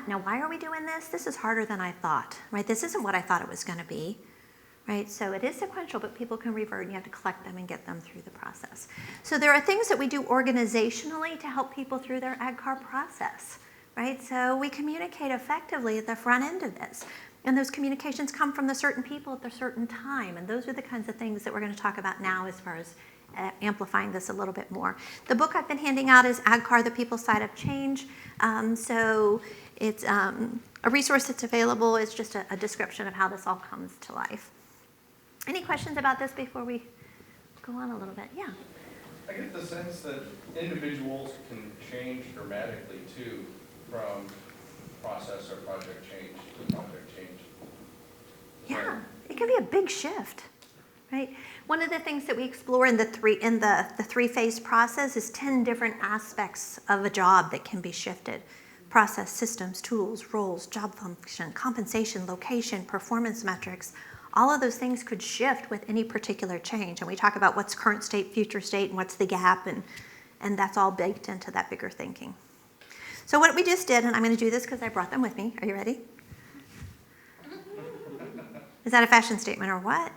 now why are we doing this? This is harder than I thought, right? This isn't what I thought it was going to be, right? So it is sequential, but people can revert, and you have to collect them and get them through the process. So there are things that we do organizationally to help people through their ADKAR process, right? So we communicate effectively at the front end of this. And those communications come from the certain people at the certain time. And those are the kinds of things that we're going to talk about now as far as amplifying this a little bit more. The book I've been handing out is ADKAR, The People's Side of Change. So it's a resource that's available. It's just a description of how this all comes to life. Any questions about this before we go on a little bit? Yeah. I get the sense that individuals can change dramatically too from process or project change to project change. Yeah, it can be a big shift, right? One of the things that we explore in the three-phase process is 10 different aspects of a job that can be shifted. Process, systems, tools, roles, job function, compensation, location, performance metrics. All of those things could shift with any particular change. And we talk about what's current state, future state, and what's the gap, and that's all baked into that bigger thinking. So what we just did, and I'm going to do this because I brought them with me. Are you ready? Is that a fashion statement or what?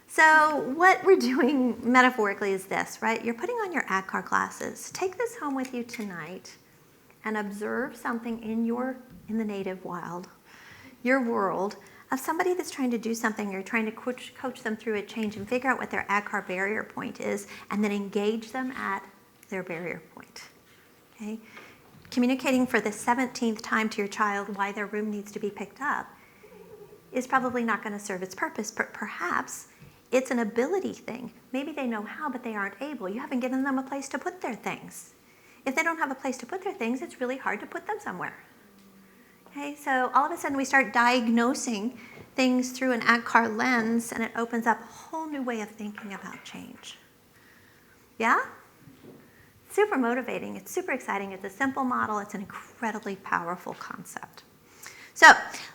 So what we're doing metaphorically is this, right? You're putting on your ADKAR glasses. Take this home with you tonight and observe something in the native wild, your world, of somebody that's trying to do something. You're trying to coach them through a change and figure out what their ADKAR barrier point is, and then engage them at their barrier point. Okay? Communicating for the 17th time to your child why their room needs to be picked up is probably not going to serve its purpose, but perhaps it's an ability thing. Maybe they know how, but they aren't able. You haven't given them a place to put their things. If they don't have a place to put their things, it's really hard to put them somewhere. Okay, so all of a sudden we start diagnosing things through an ADKAR lens, and it opens up a whole new way of thinking about change. Yeah? Super motivating. It's super exciting. It's a simple model. It's an incredibly powerful concept. So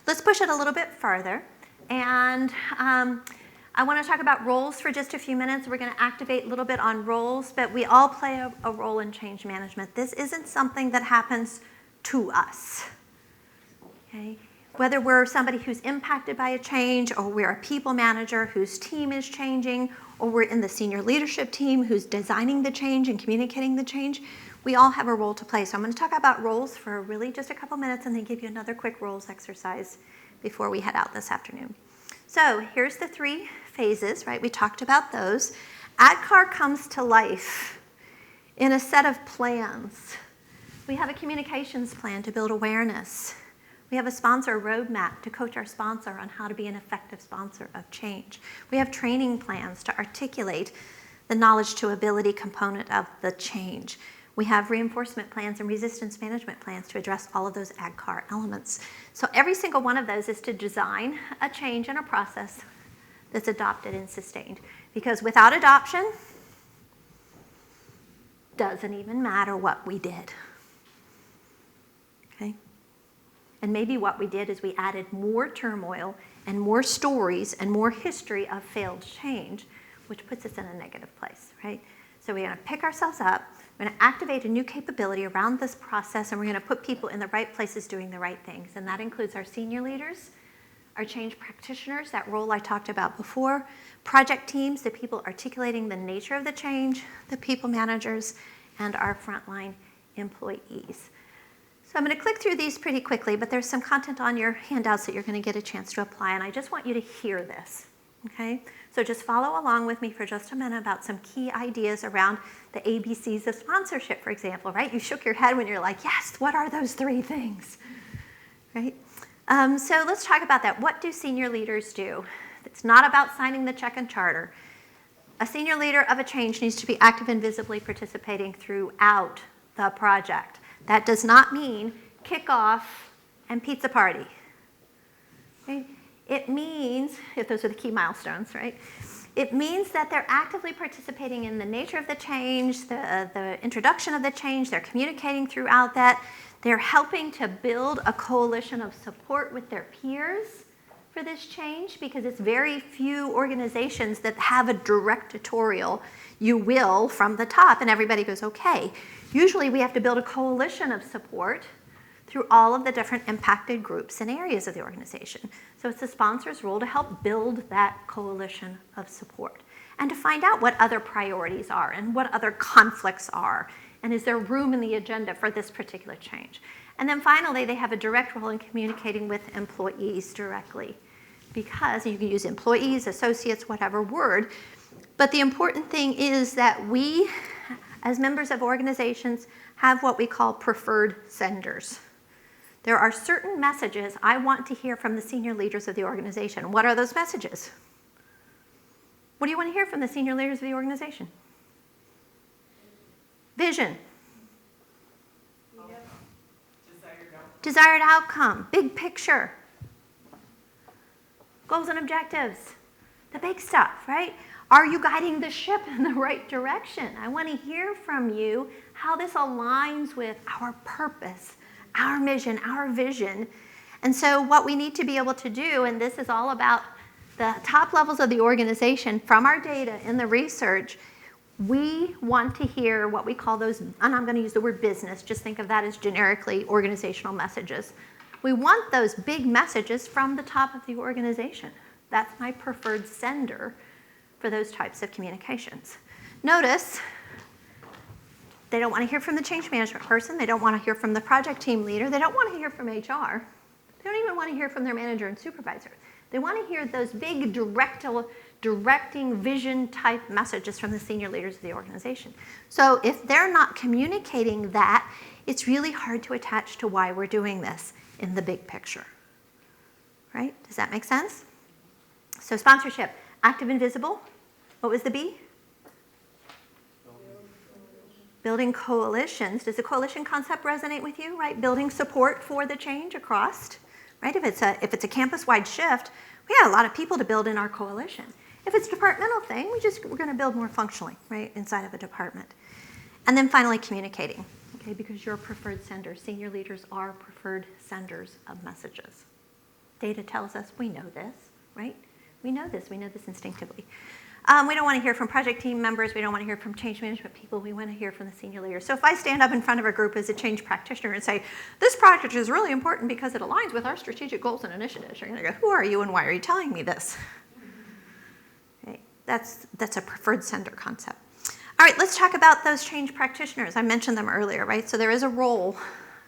let's push it a little bit further. And I want to talk about roles for just a few minutes. We're going to activate a little bit on roles, but we all play a role in change management. This isn't something that happens to us. Okay? Whether we're somebody who's impacted by a change, or we're a people manager whose team is changing, or we're in the senior leadership team who's designing the change and communicating the change, we all have a role to play. So I'm going to talk about roles for really just a couple minutes and then give you another quick roles exercise before we head out this afternoon. So here's the 3 phases, right? We talked about those. ADKAR comes to life in a set of plans. We have a communications plan to build awareness. We have a sponsor roadmap to coach our sponsor on how to be an effective sponsor of change. We have training plans to articulate the knowledge to ability component of the change. We have reinforcement plans and resistance management plans to address all of those ADKAR elements. So every single one of those is to design a change and a process that's adopted and sustained. Because without adoption, doesn't even matter what we did. Okay? And maybe what we did is we added more turmoil and more stories and more history of failed change, which puts us in a negative place, right? So we're going to pick ourselves up, we're going to activate a new capability around this process, and we're going to put people in the right places doing the right things. And that includes our senior leaders, our change practitioners, that role I talked about before, project teams, the people articulating the nature of the change, the people managers, and our frontline employees. So I'm going to click through these pretty quickly, but there's some content on your handouts that you're going to get a chance to apply, and I just want you to hear this, okay? So just follow along with me for just a minute about some key ideas around the ABCs of sponsorship, for example, right? You shook your head when you're like, yes, what are those 3 things, right? So let's talk about that. What do senior leaders do? It's not about signing the check and charter. A senior leader of a change needs to be active and visibly participating throughout the project. That does not mean kickoff and pizza party. Right? It means, if those are the key milestones, right? It means that they're actively participating in the nature of the change, the introduction of the change, they're communicating throughout that, they're helping to build a coalition of support with their peers for this change, because it's very few organizations that have a directorial, you will, from the top, and everybody goes, okay. Usually we have to build a coalition of support through all of the different impacted groups and areas of the organization. So it's the sponsor's role to help build that coalition of support and to find out what other priorities are and what other conflicts are, and is there room in the agenda for this particular change. And then finally, they have a direct role in communicating with employees directly, because you can use employees, associates, whatever word, but the important thing is that we, as members of organizations, have what we call preferred senders. There are certain messages I want to hear from the senior leaders of the organization. What are those messages? What do you want to hear from the senior leaders of the organization? Vision. Desired outcome. Big picture. Goals and objectives. The big stuff, right? Are you guiding the ship in the right direction? I want to hear from you how this aligns with our purpose, our mission, our vision. And so what we need to be able to do, and this is all about the top levels of the organization from our data in the research, we want to hear what we call those, and I'm going to use the word business, just think of that as generically organizational messages. We want those big messages from the top of the organization. That's my preferred sender for those types of communications. Notice, they don't want to hear from the change management person. They don't want to hear from the project team leader. They don't want to hear from HR. They don't even want to hear from their manager and supervisor. They want to hear those big directing vision type messages from the senior leaders of the organization. So if they're not communicating that, it's really hard to attach to why we're doing this in the big picture. Right? Does that make sense? So sponsorship, active and visible. What was the B? Building coalitions. Does the coalition concept resonate with you, right? Building support for the change across, right? If it's a campus-wide shift, we have a lot of people to build in our coalition. If it's a departmental thing, we're going to build more functionally, right, inside of a department. And then finally, communicating, okay, because you're a preferred sender. Senior leaders are preferred senders of messages. Data tells us we know this, right? We know this instinctively. We don't want to hear from project team members. We don't want to hear from change management people. We want to hear from the senior leaders. So if I stand up in front of a group as a change practitioner and say, this project is really important because it aligns with our strategic goals and initiatives, you're going to go, who are you and why are you telling me this? Okay. That's a preferred sender concept. All right, let's talk about those change practitioners. I mentioned them earlier, right? So there is a role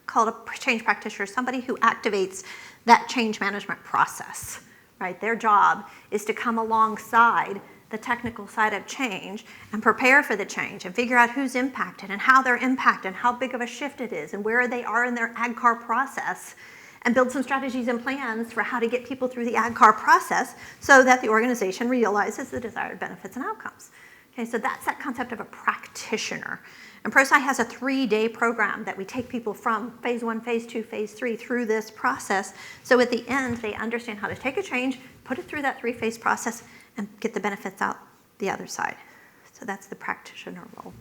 called a change practitioner, somebody who activates that change management process, right? Their job is to come alongside the technical side of change and prepare for the change and figure out who's impacted and how they're impacted and how big of a shift it is and where they are in their ADKAR process, and build some strategies and plans for how to get people through the ADKAR process so that the organization realizes the desired benefits and outcomes. Okay, so that's that concept of a practitioner. And ProSci has a 3-day program that we take people from phase 1, phase 2, phase 3 through this process. So at the end, they understand how to take a change, put it through that 3-phase process, and get the benefits out the other side. So that's the practitioner role.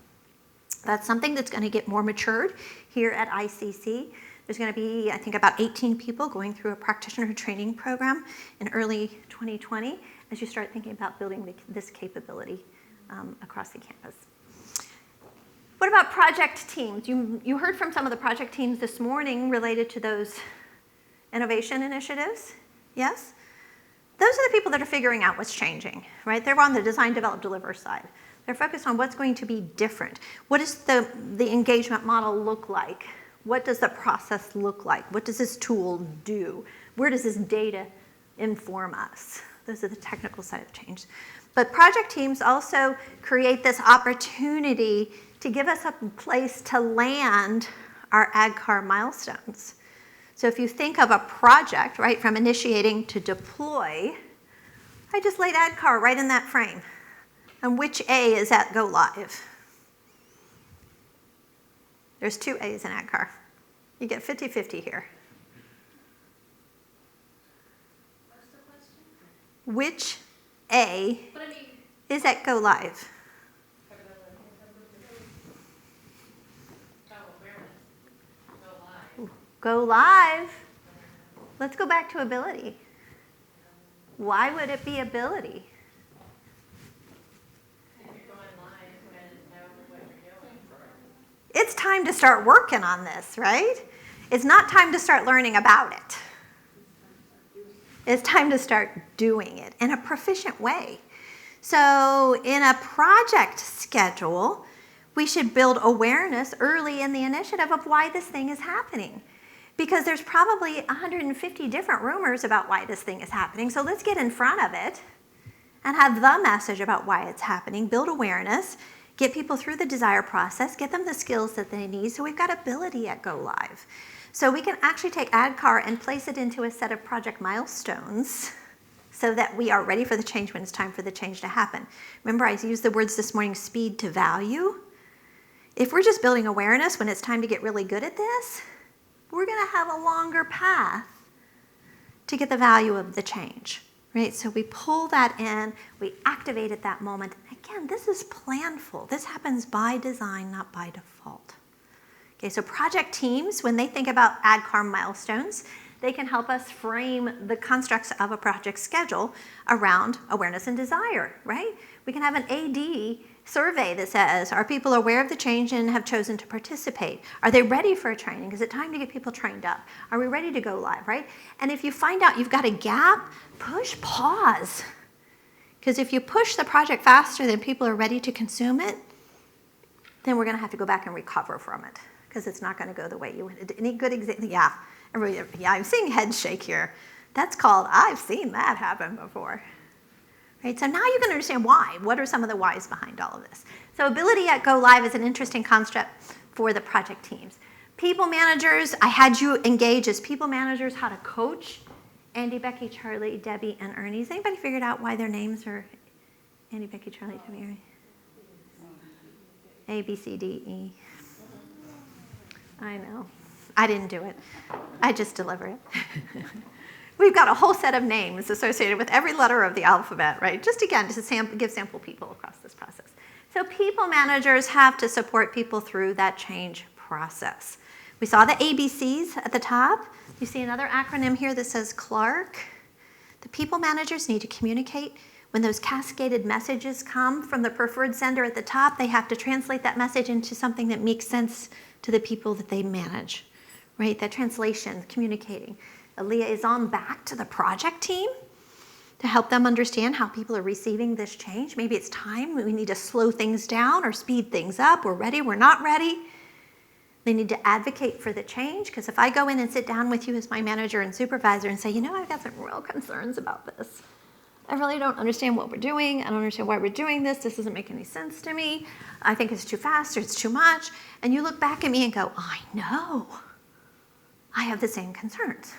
That's something that's going to get more matured here at ICC. There's going to be, I think, about 18 people going through a practitioner training program in early 2020 as you start thinking about building this capability across the campus. What about project teams? You heard from some of the project teams this morning related to those innovation initiatives, yes? Those are the people that are figuring out what's changing, right? They're on the design, develop, deliver side. They're focused on what's going to be different. What does the engagement model look like? What does the process look like? What does this tool do? Where does this data inform us? Those are the technical side of change. But project teams also create this opportunity to give us a place to land our ADKAR milestones. So if you think of a project, right, from initiating to deploy, I just laid ADKAR right in that frame. And which A is at go live? There's 2 A's in ADKAR. You get 50-50 here. What's the question? Which A? But I mean, is at Go Live? Go Live. Let's go back to ability. Why would it be ability? It's time to start working on this, right? It's not time to start learning about it. It's time to start doing it in a proficient way. So in a project schedule, we should build awareness early in the initiative of why this thing is happening. Because there's probably 150 different rumors about why this thing is happening. So let's get in front of it and have the message about why it's happening, build awareness, get people through the desire process, get them the skills that they need. So we've got ability at Go Live. So we can actually take ADKAR and place it into a set of project milestones so that we are ready for the change when it's time for the change to happen. Remember, I used the words this morning, speed to value. If we're just building awareness when it's time to get really good at this, we're going to have a longer path to get the value of the change, right? So we pull that in, we activate at that moment. Again, this is planful. This happens by design, not by default. Okay, so project teams, when they think about ADKAR milestones, they can help us frame the constructs of a project schedule around awareness and desire, right? We can have an AD survey that says, are people aware of the change and have chosen to participate? Are they ready for a training? Is it time to get people trained up? Are we ready to go live, right? And if you find out you've got a gap, push pause. Because if you push the project faster than people are ready to consume it, then we're going to have to go back and recover from it because it's not going to go the way you wanted. Any good example? Yeah, everybody, yeah, I'm seeing heads shake here. That's called, I've seen that happen before. Right, so now you can understand why. What are some of the whys behind all of this? So ability at Go Live is an interesting construct for the project teams. People managers, I had you engage as people managers how to coach Andy, Becky, Charlie, Debbie, and Ernie. Has anybody figured out why their names are Andy, Becky, Charlie, Debbie, Ernie? A, B, C, D, E. I know. I didn't do it. I just deliver it. We've got a whole set of names associated with every letter of the alphabet, right? Just again, to give sample people across this process. So people managers have to support people through that change process. We saw the ABCs at the top. You see another acronym here that says Clark. The people managers need to communicate. When those cascaded messages come from the preferred sender at the top, they have to translate that message into something that makes sense to the people that they manage, right? That translation, communicating. A liaison back to the project team to help them understand how people are receiving this change. Maybe it's time, we need to slow things down or speed things up. We're ready, we're not ready. They need to advocate for the change, because if I go in and sit down with you as my manager and supervisor and say, you know, I've got some real concerns about this. I really don't understand what we're doing. I don't understand why we're doing this. This doesn't make any sense to me. I think it's too fast or it's too much. And you look back at me and go, I know. I have the same concerns.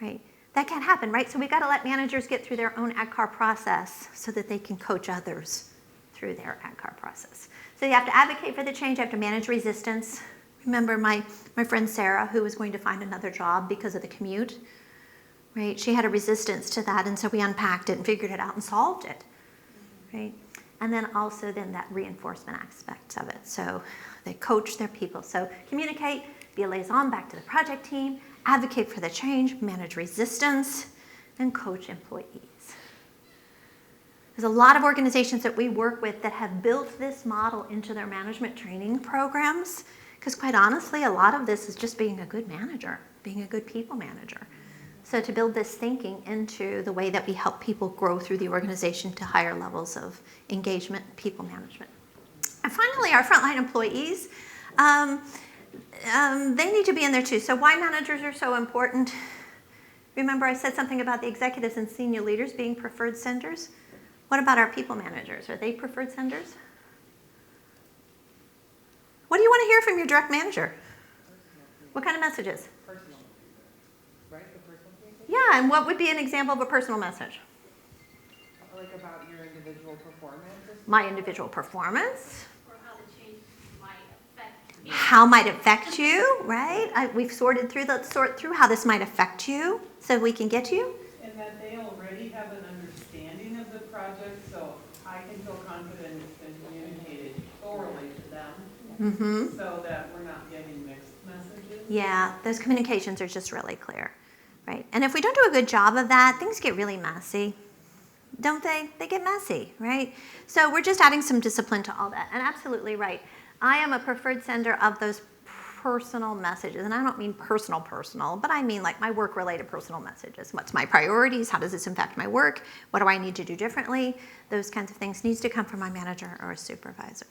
Right? That can't happen, right? So we've got to let managers get through their own ADKAR process so that they can coach others through their ADKAR process. So you have to advocate for the change. You have to manage resistance. Remember my friend Sarah, who was going to find another job because of the commute, right? She had a resistance to that, and so we unpacked it and figured it out and solved it, right? And then also that reinforcement aspect of it. So they coach their people. So communicate, be a liaison back to the project team, advocate for the change, manage resistance, and coach employees. There's a lot of organizations that we work with that have built this model into their management training programs, because quite honestly, a lot of this is just being a good manager, being a good people manager. So to build this thinking into the way that we help people grow through the organization to higher levels of engagement, people management. And finally, our frontline employees, they need to be in there too. So why managers are so important? Remember I said something about the executives and senior leaders being preferred senders? What about our people managers? Are they preferred senders? What do you want to hear from your direct manager? What kind of messages? Personal, right? The personal communication? Yeah, and what would be an example of a personal message? Like about your individual performance? My individual performance. Or how the change might affect me. How might affect you, right? We've sorted through, let's sort through how this might affect you so we can get to you. And that they already have an understanding of the project, so Mm-hmm. so that we're not getting mixed messages. Yeah, those communications are just really clear, right? And if we don't do a good job of that, things get really messy, don't they? They get messy, right? So we're just adding some discipline to all that. And absolutely right. I am a preferred sender of those personal messages. And I don't mean personal, but I mean like my work-related personal messages. What's my priorities? How does this impact my work? What do I need to do differently? Those kinds of things needs to come from my manager or a supervisor.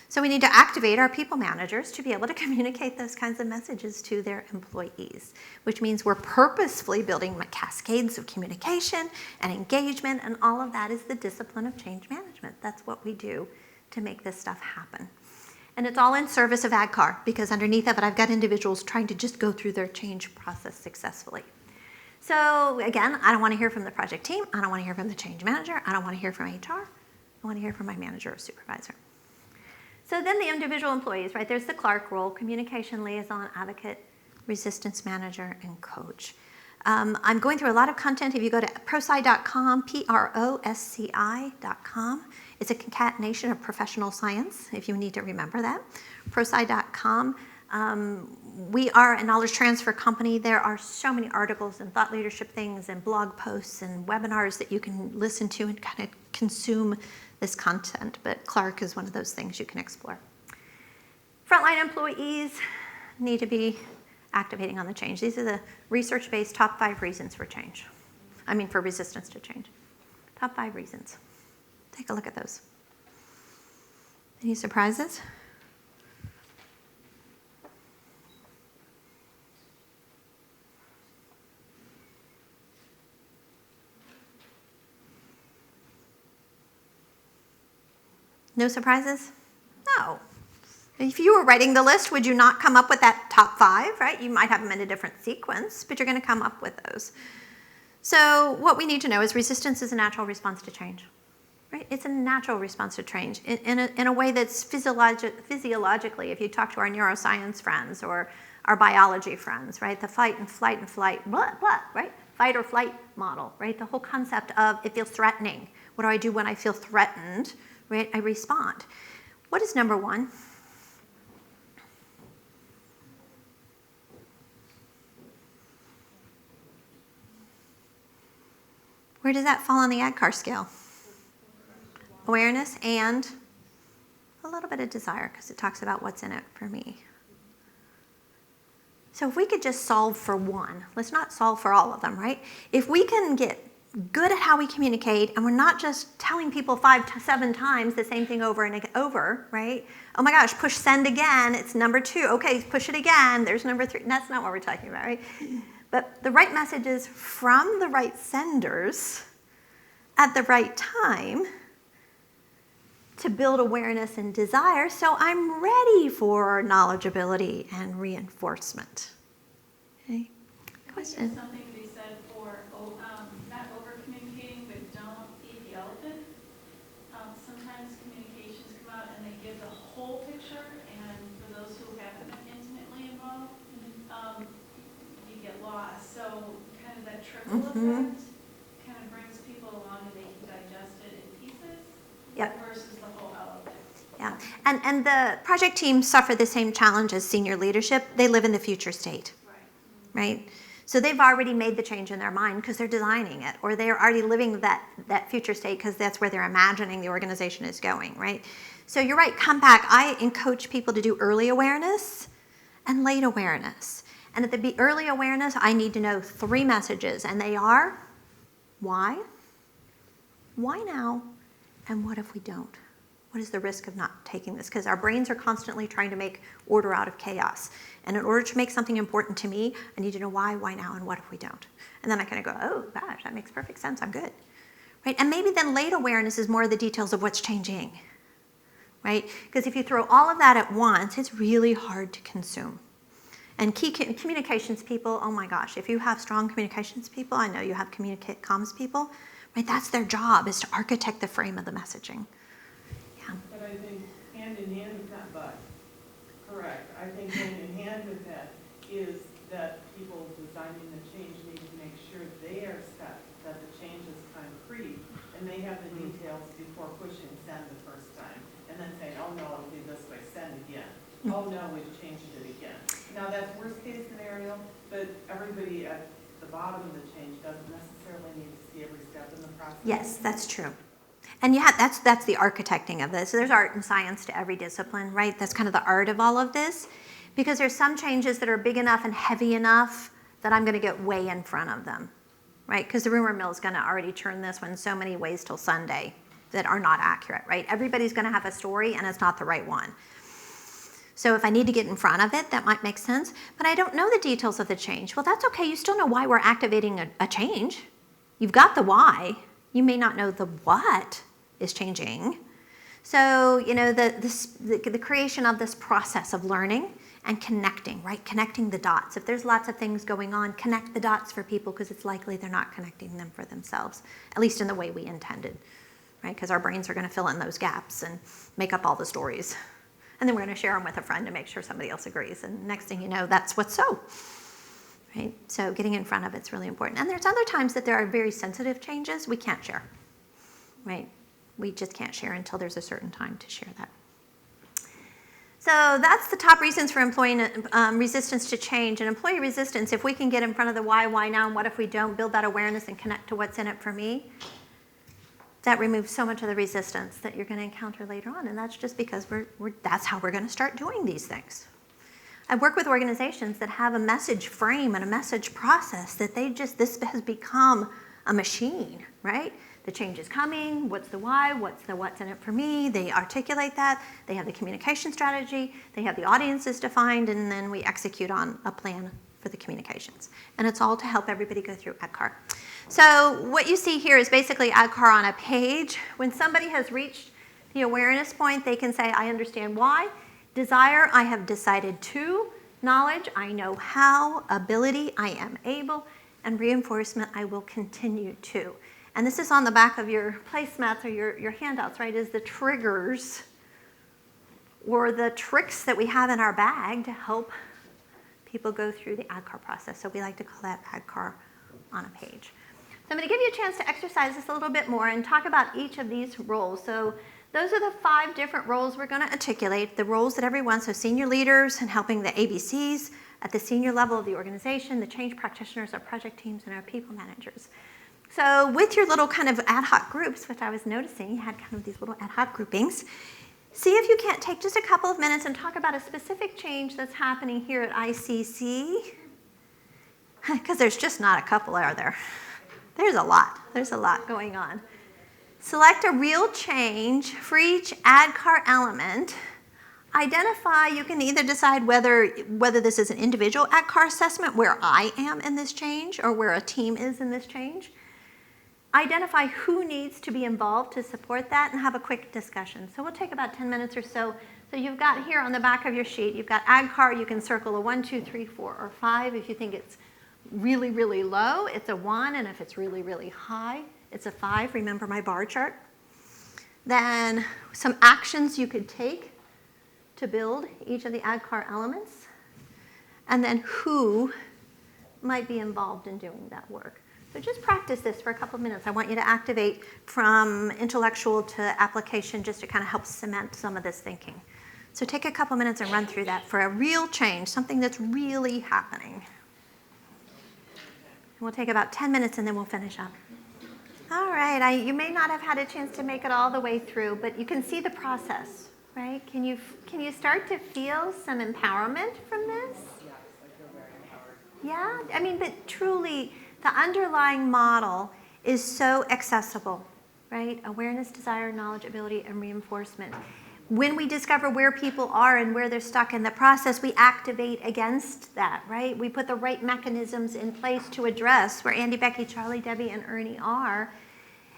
So we need to activate our people managers to be able to communicate those kinds of messages to their employees, which means we're purposefully building cascades of communication and engagement, and all of that is the discipline of change management. That's what we do to make this stuff happen. And it's all in service of ADKAR, because underneath of it, I've got individuals trying to just go through their change process successfully. So again, I don't want to hear from the project team. I don't want to hear from the change manager. I don't want to hear from HR. I want to hear from my manager or supervisor. So then the individual employees, right? There's the Clark role: communication liaison, advocate, resistance manager, and coach. I'm going through a lot of content. If you go to prosci.com, prosci.com, it's a concatenation of professional science, if you need to remember that. prosci.com. We are a knowledge transfer company. There are so many articles and thought leadership things and blog posts and webinars that you can listen to and kind of consume this content, but Clark is one of those things you can explore. Frontline employees need to be activating on the change. These are the research-based top 5 reasons for change. For resistance to change. Top 5 reasons. Take a look at those. Any surprises? No surprises? No. If you were writing the list, would you not come up with that top 5, right? You might have them in a different sequence, but you're going to come up with those. So what we need to know is resistance is a natural response to change, right? It's a natural response to change in a way that's physiologically, if you talk to our neuroscience friends or our biology friends, right? The fight and flight, right? Fight or flight model, right? The whole concept of it feels threatening. What do I do when I feel threatened? Right? I respond. What is number 1? Where does that fall on the ADKAR scale? Awareness and a little bit of desire, because it talks about what's in it for me. So if we could just solve for one, let's not solve for all of them, right? If we can get good at how we communicate, and we're not just telling people 5 to 7 times the same thing over and over, right? Oh my gosh, push send again, it's number 2. Okay, push it again, there's number 3. That's not what we're talking about, right? But the right messages from the right senders at the right time to build awareness and desire, so I'm ready for knowledgeability and reinforcement. Okay, question? There's something to be said for not over-communicating, but don't eat the elephant. Sometimes communications come out and they give the whole picture, and for those who haven't been intimately involved, you get lost. So kind of that trickle effect kind of brings people along and they can digest it in pieces versus the whole elephant. Yeah, and the project teams suffer the same challenge as senior leadership. They live in the future state, right? So they've already made the change in their mind because they're designing it, or they're already living that future state because that's where they're imagining the organization is going, right? So you're right, come back. I encourage people to do early awareness and late awareness. And at the early awareness, I need to know 3 messages, and they are why now, and what if we don't? What is the risk of not taking this? Because our brains are constantly trying to make order out of chaos. And in order to make something important to me, I need to know why now, and what if we don't? And then I kind of go, oh gosh, that makes perfect sense, I'm good. Right? And maybe then late awareness is more of the details of what's changing. Right? Because if you throw all of that at once, it's really hard to consume. And key communications people, oh my gosh, if you have strong communications people, I know you have comms people, right? That's their job, is to architect the frame of the messaging. But I think hand in hand with that, correct. I think hand in hand with that is that people designing the change need to make sure they are set, that the change is concrete, and they have the details before pushing send the first time, and then saying, oh no, it'll be this way, send again. oh no, we've changed it again. Now, that's worst case scenario, but everybody at the bottom of the change doesn't necessarily need to see every step in the process. Yes, that's true. And that's the architecting of this. So there's art and science to every discipline, right? That's kind of the art of all of this. Because there's some changes that are big enough and heavy enough that I'm going to get way in front of them, right? Because the rumor mill is going to already turn this one so many ways till Sunday that are not accurate, right? Everybody's going to have a story and it's not the right one. So if I need to get in front of it, that might make sense. But I don't know the details of the change. Well, that's okay. You still know why we're activating a change. You've got the why. You may not know the what is changing. So, the creation of this process of learning and connecting, right? Connecting the dots. If there's lots of things going on, connect the dots for people because it's likely they're not connecting them for themselves, at least in the way we intended, right? Because our brains are going to fill in those gaps and make up all the stories. And then we're going to share them with a friend to make sure somebody else agrees. And next thing you know, that's what's so, right? So getting in front of it's really important. And there's other times that there are very sensitive changes we can't share, right? We just can't share until there's a certain time to share that. So that's the top reasons for employee resistance to change. And employee resistance, if we can get in front of the why now, and what if we don't, build that awareness and connect to what's in it for me, that removes so much of the resistance that you're going to encounter later on. And that's just because that's how we're going to start doing these things. I work with organizations that have a message frame and a message process that this has become a machine, right? The change is coming, what's the why, what's in it for me, they articulate that, they have the communication strategy, they have the audiences defined, and then we execute on a plan for the communications. And it's all to help everybody go through ADKAR. So what you see here is basically ADKAR on a page. When somebody has reached the awareness point, they can say, I understand why. Desire, I have decided to. Knowledge, I know how. Ability, I am able. And reinforcement, I will continue to. And this is on the back of your placemats or your handouts, right, is the triggers or the tricks that we have in our bag to help people go through the ADKAR process. So we like to call that ADKAR on a page. So I'm going to give you a chance to exercise this a little bit more and talk about each of these roles. So those are the 5 different roles we're going to articulate, the roles that everyone, so senior leaders and helping the ABCs at the senior level of the organization, the change practitioners, our project teams, and our people managers. So with your little kind of ad hoc groups, which I was noticing, you had kind of these little ad hoc groupings, see if you can't take just a couple of minutes and talk about a specific change that's happening here at ICC. Because there's just not a couple, are there? There's a lot. There's a lot going on. Select a real change for each ADKAR element. Identify, you can either decide whether this is an individual ADKAR assessment, where I am in this change, or where a team is in this change. Identify who needs to be involved to support that and have a quick discussion. So we'll take about 10 minutes or so. So you've got here on the back of your sheet, you've got ADKAR, you can circle a 1, 2, 3, 4, or 5. If you think it's really, really low, it's a 1, and if it's really, really high, it's a 5. Remember my bar chart? Then some actions you could take to build each of the ADKAR elements, and then who might be involved in doing that work. So just practice this for a couple of minutes. I want you to activate from intellectual to application just to kind of help cement some of this thinking. So take a couple minutes and run through that for a real change, something that's really happening. We'll take about 10 minutes and then we'll finish up. All right, you may not have had a chance to make it all the way through, but you can see the process, right? Can you start to feel some empowerment from this? Yeah, I mean, but truly, the underlying model is so accessible, right? Awareness, desire, knowledge, ability, and reinforcement. When we discover where people are and where they're stuck in the process, we activate against that, right? We put the right mechanisms in place to address where Andy, Becky, Charlie, Debbie, and Ernie are.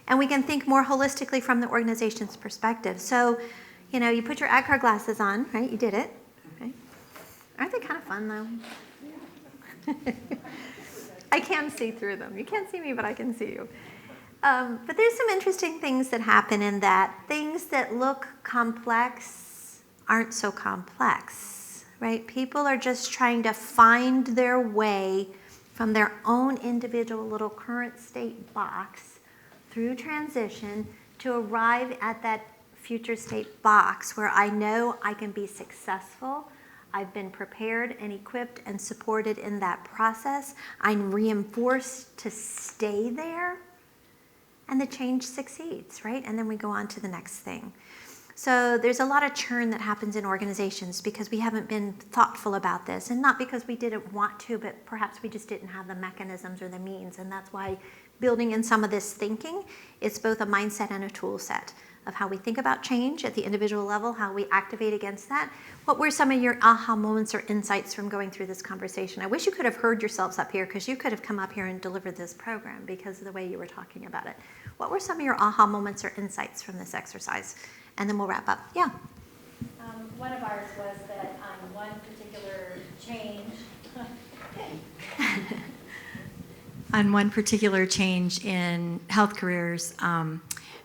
And we can think more holistically from the organization's perspective. So, you put your ADKAR glasses on, right? You did it, right? Aren't they kind of fun, though? I can see through them. You can't see me, but I can see you. But there's some interesting things that happen in that. Things that look complex aren't so complex, right? People are just trying to find their way from their own individual little current state box through transition to arrive at that future state box where I know I can be successful, I've been prepared and equipped and supported in that process. I'm reinforced to stay there, and the change succeeds, right? And then we go on to the next thing. So there's a lot of churn that happens in organizations because we haven't been thoughtful about this, and not because we didn't want to, but perhaps we just didn't have the mechanisms or the means, and that's why building in some of this thinking, it's both a mindset and a tool set of how we think about change at the individual level, how we activate against that. What were some of your aha moments or insights from going through this conversation? I wish you could have heard yourselves up here, because you could have come up here and delivered this program because of the way you were talking about it. What were some of your aha moments or insights from this exercise? And then we'll wrap up. Yeah. One of ours was that on one particular change, on one particular change in health careers,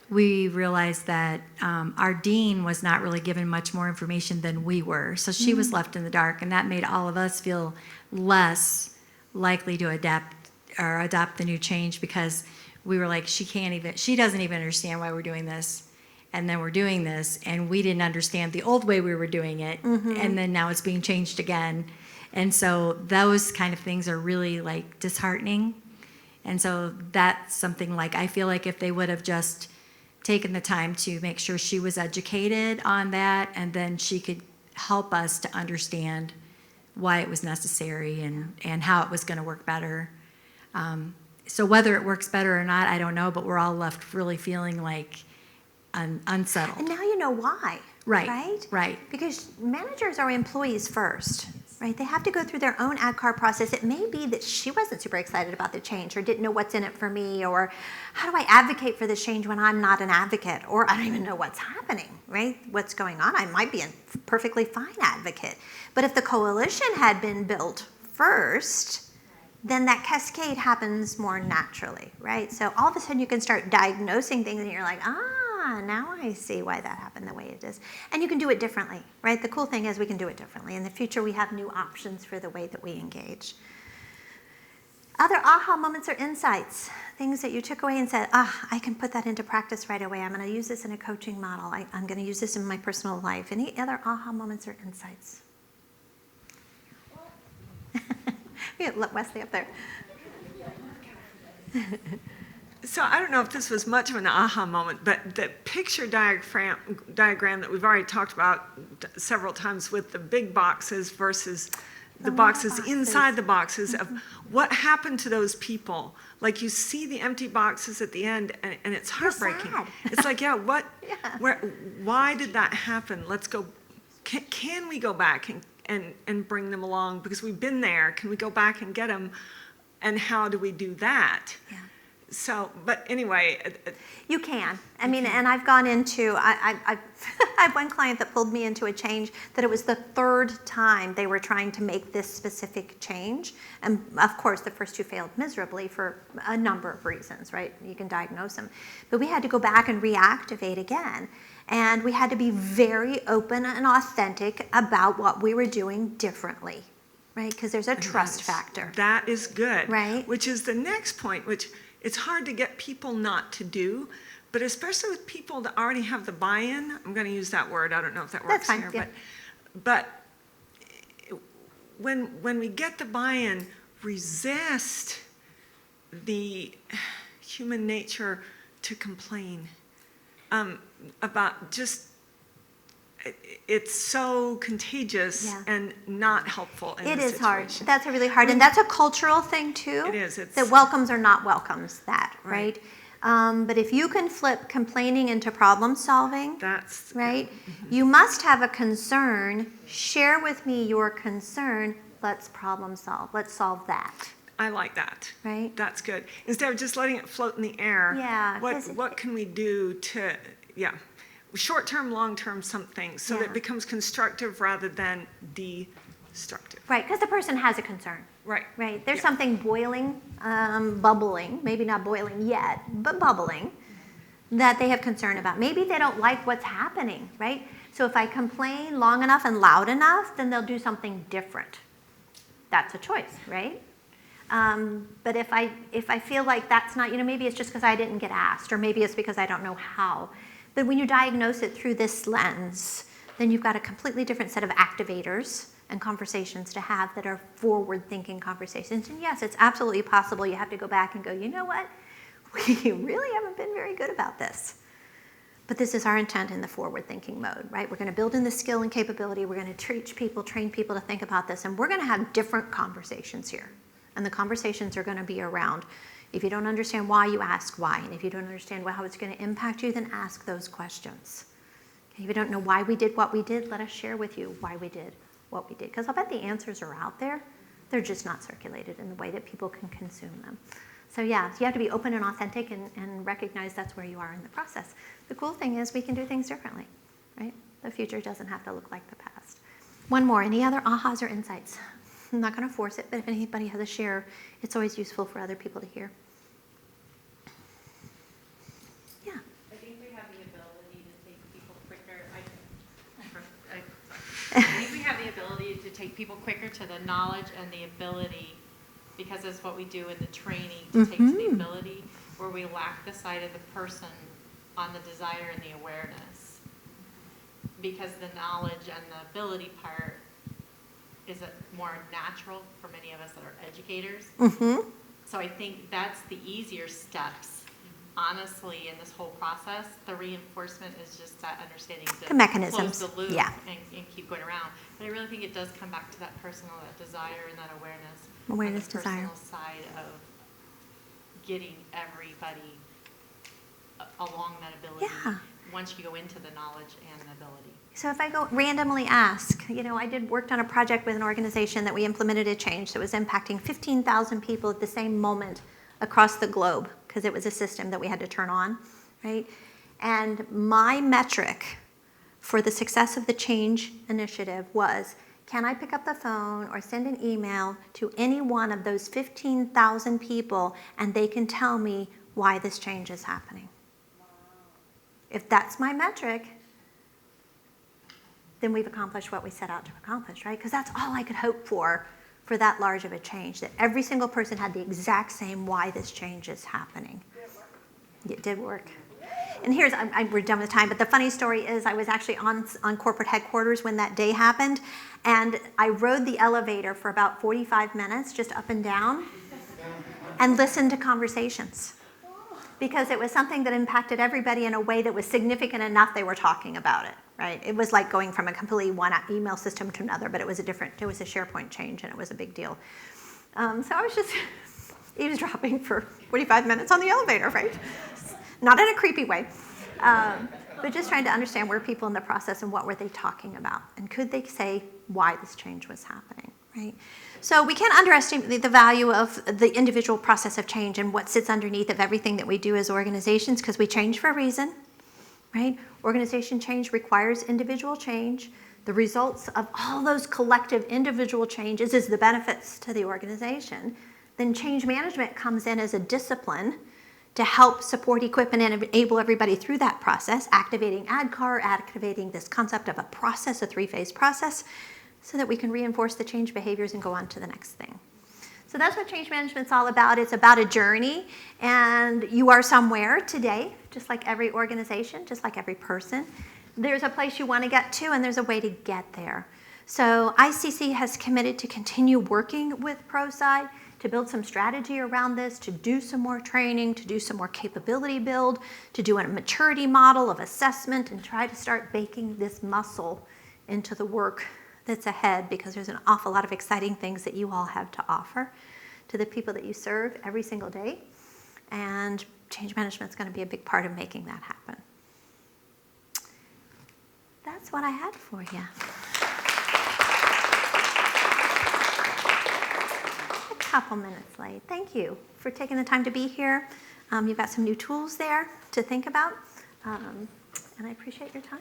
we realized that our dean was not really given much more information than we were. So she was left in the dark, and that made all of us feel less likely to adapt or adopt the new change, because we were like, she doesn't even understand why we're doing this. And then we're doing this, and we didn't understand the old way we were doing it, and then now it's being changed again. And so those kind of things are really like disheartening. And so that's something like, I feel like if they would have just taken the time to make sure she was educated on that, and then she could help us to understand why it was necessary and how it was going to work better. So whether it works better or not, I don't know, but we're all left really feeling like unsettled. And now you know why. Right. Because managers are employees first, right? They have to go through their own ADKAR process. It may be that she wasn't super excited about the change, or didn't know what's in it for me, or how do I advocate for this change when I'm not an advocate, or I don't even know what's happening, right? What's going on? I might be a perfectly fine advocate. But if the coalition had been built first, then that cascade happens more naturally, right? So all of a sudden you can start diagnosing things, and you're like, now I see why that happened the way it is. And you can do it differently, right? The cool thing is we can do it differently. In the future, we have new options for the way that we engage. Other aha moments or insights, things that you took away and said, I can put that into practice right away. I'm going to use this in a coaching model. I'm going to use this in my personal life. Any other aha moments or insights? We have Wesley up there. So I don't know if this was much of an aha moment, but the picture diagram that we've already talked about several times with the big boxes versus the boxes inside the boxes of what happened to those people. Like you see the empty boxes at the end, and it's heartbreaking. It's like, why did that happen? Let's go. Can we go back and bring them along, because we've been there? Can we go back and get them? And how do we do that? Yeah. So, but anyway. You can. I mean, and I've gone into, I have one client that pulled me into a change that it was the third time they were trying to make this specific change. And of course, the first two failed miserably for a number of reasons, right? You can diagnose them. But we had to go back and reactivate again. And we had to be very open and authentic about what we were doing differently, right? Because there's a trust factor. That is good. Right. Which is the next point, which it's hard to get people not to do, but especially with people that already have the buy-in. I'm going to use that word. I don't know if that works here. Yeah. But when we get the buy-in, resist the human nature to complain about just, it's so contagious and not helpful in this situation. It is hard. That's really hard. And that's a cultural thing too. It is. That welcomes or not welcomes that, right? But if you can flip complaining into problem solving, that's right? You must have a concern. Share with me your concern. Let's problem solve. Let's solve that. I like that. Right? That's good. Instead of just letting it float in the air. Yeah. What can we do to, short-term, long-term something so that it becomes constructive rather than destructive. Right, because the person has a concern. Right. Right. There's something boiling, bubbling, maybe not boiling yet, but bubbling, that they have concern about. Maybe they don't like what's happening, right? So if I complain long enough and loud enough, then they'll do something different. That's a choice, right? But if I feel like that's not, maybe it's just because I didn't get asked, or maybe it's because I don't know how. But when you diagnose it through this lens, then you've got a completely different set of activators and conversations to have that are forward-thinking conversations. And yes, it's absolutely possible you have to go back and go, you know what? We really haven't been very good about this. But this is our intent in the forward-thinking mode, right? We're going to build in the skill and capability. We're going to train people to think about this. And we're going to have different conversations here. And the conversations are going to be around, if you don't understand why, you ask why. And if you don't understand how it's going to impact you, then ask those questions. If you don't know why we did what we did, let us share with you why we did what we did. Because I'll bet the answers are out there. They're just not circulated in the way that people can consume them. So yeah, so you have to be open and authentic and recognize that's where you are in the process. The cool thing is we can do things differently, right? The future doesn't have to look like the past. One more, any other ahas or insights? I'm not going to force it, but if anybody has a share, it's always useful for other people to hear. Yeah. I think we have the ability to take people quicker. I think we have the ability to take people quicker to the knowledge and the ability, because that's what we do in the training, to take to the ability, where we lack the side of the person on the desire and the awareness. Because the knowledge and the ability part is more natural for many of us that are educators. So I think that's the easier steps, honestly, in this whole process. The reinforcement is just that understanding to mechanisms. close the loop Yeah. and keep going around. But I really think it does come back to that personal, that desire and that awareness. Awareness, the desire. personal side of getting everybody along that ability. Yeah. Once you go into the knowledge and the ability. So if I go randomly ask, I worked on a project with an organization that we implemented a change that was impacting 15,000 people at the same moment across the globe, because it was a system that we had to turn on, right? And my metric for the success of the change initiative was, can I pick up the phone or send an email to any one of those 15,000 people and they can tell me why this change is happening? If that's my metric, then we've accomplished what we set out to accomplish, right? Because that's all I could hope for that large of a change, that every single person had the exact same why this change is happening. It did work. And here's, we're done with time, but the funny story is I was actually on corporate headquarters when that day happened, and I rode the elevator for about 45 minutes, just up and down, and listened to conversations. Because it was something that impacted everybody in a way that was significant enough they were talking about it, right? It was like going from a completely one email system to another, but it was a SharePoint change, and it was a big deal. So I was just eavesdropping for 45 minutes on the elevator, right? Not in a creepy way, but just trying to understand where people in the process and what were they talking about, and could they say why this change was happening, right? So we can't underestimate the value of the individual process of change and what sits underneath of everything that we do as organizations, because we change for a reason, right? Organization change requires individual change. The results of all those collective individual changes is the benefits to the organization. Then change management comes in as a discipline to help support, equip, and enable everybody through that process, activating ADKAR, activating this concept of a process, a three-phase process, so that we can reinforce the change behaviors and go on to the next thing. So that's what change management's all about. It's about a journey, and you are somewhere today, just like every organization, just like every person. There's a place you want to get to, and there's a way to get there. So ICC has committed to continue working with ProSci to build some strategy around this, to do some more training, to do some more capability build, to do a maturity model of assessment, and try to start baking this muscle into the work that's ahead, because there's an awful lot of exciting things that you all have to offer to the people that you serve every single day. And change management is going to be a big part of making that happen. That's what I had for you. A couple minutes late. Thank you for taking the time to be here. You've got some new tools there to think about, and I appreciate your time.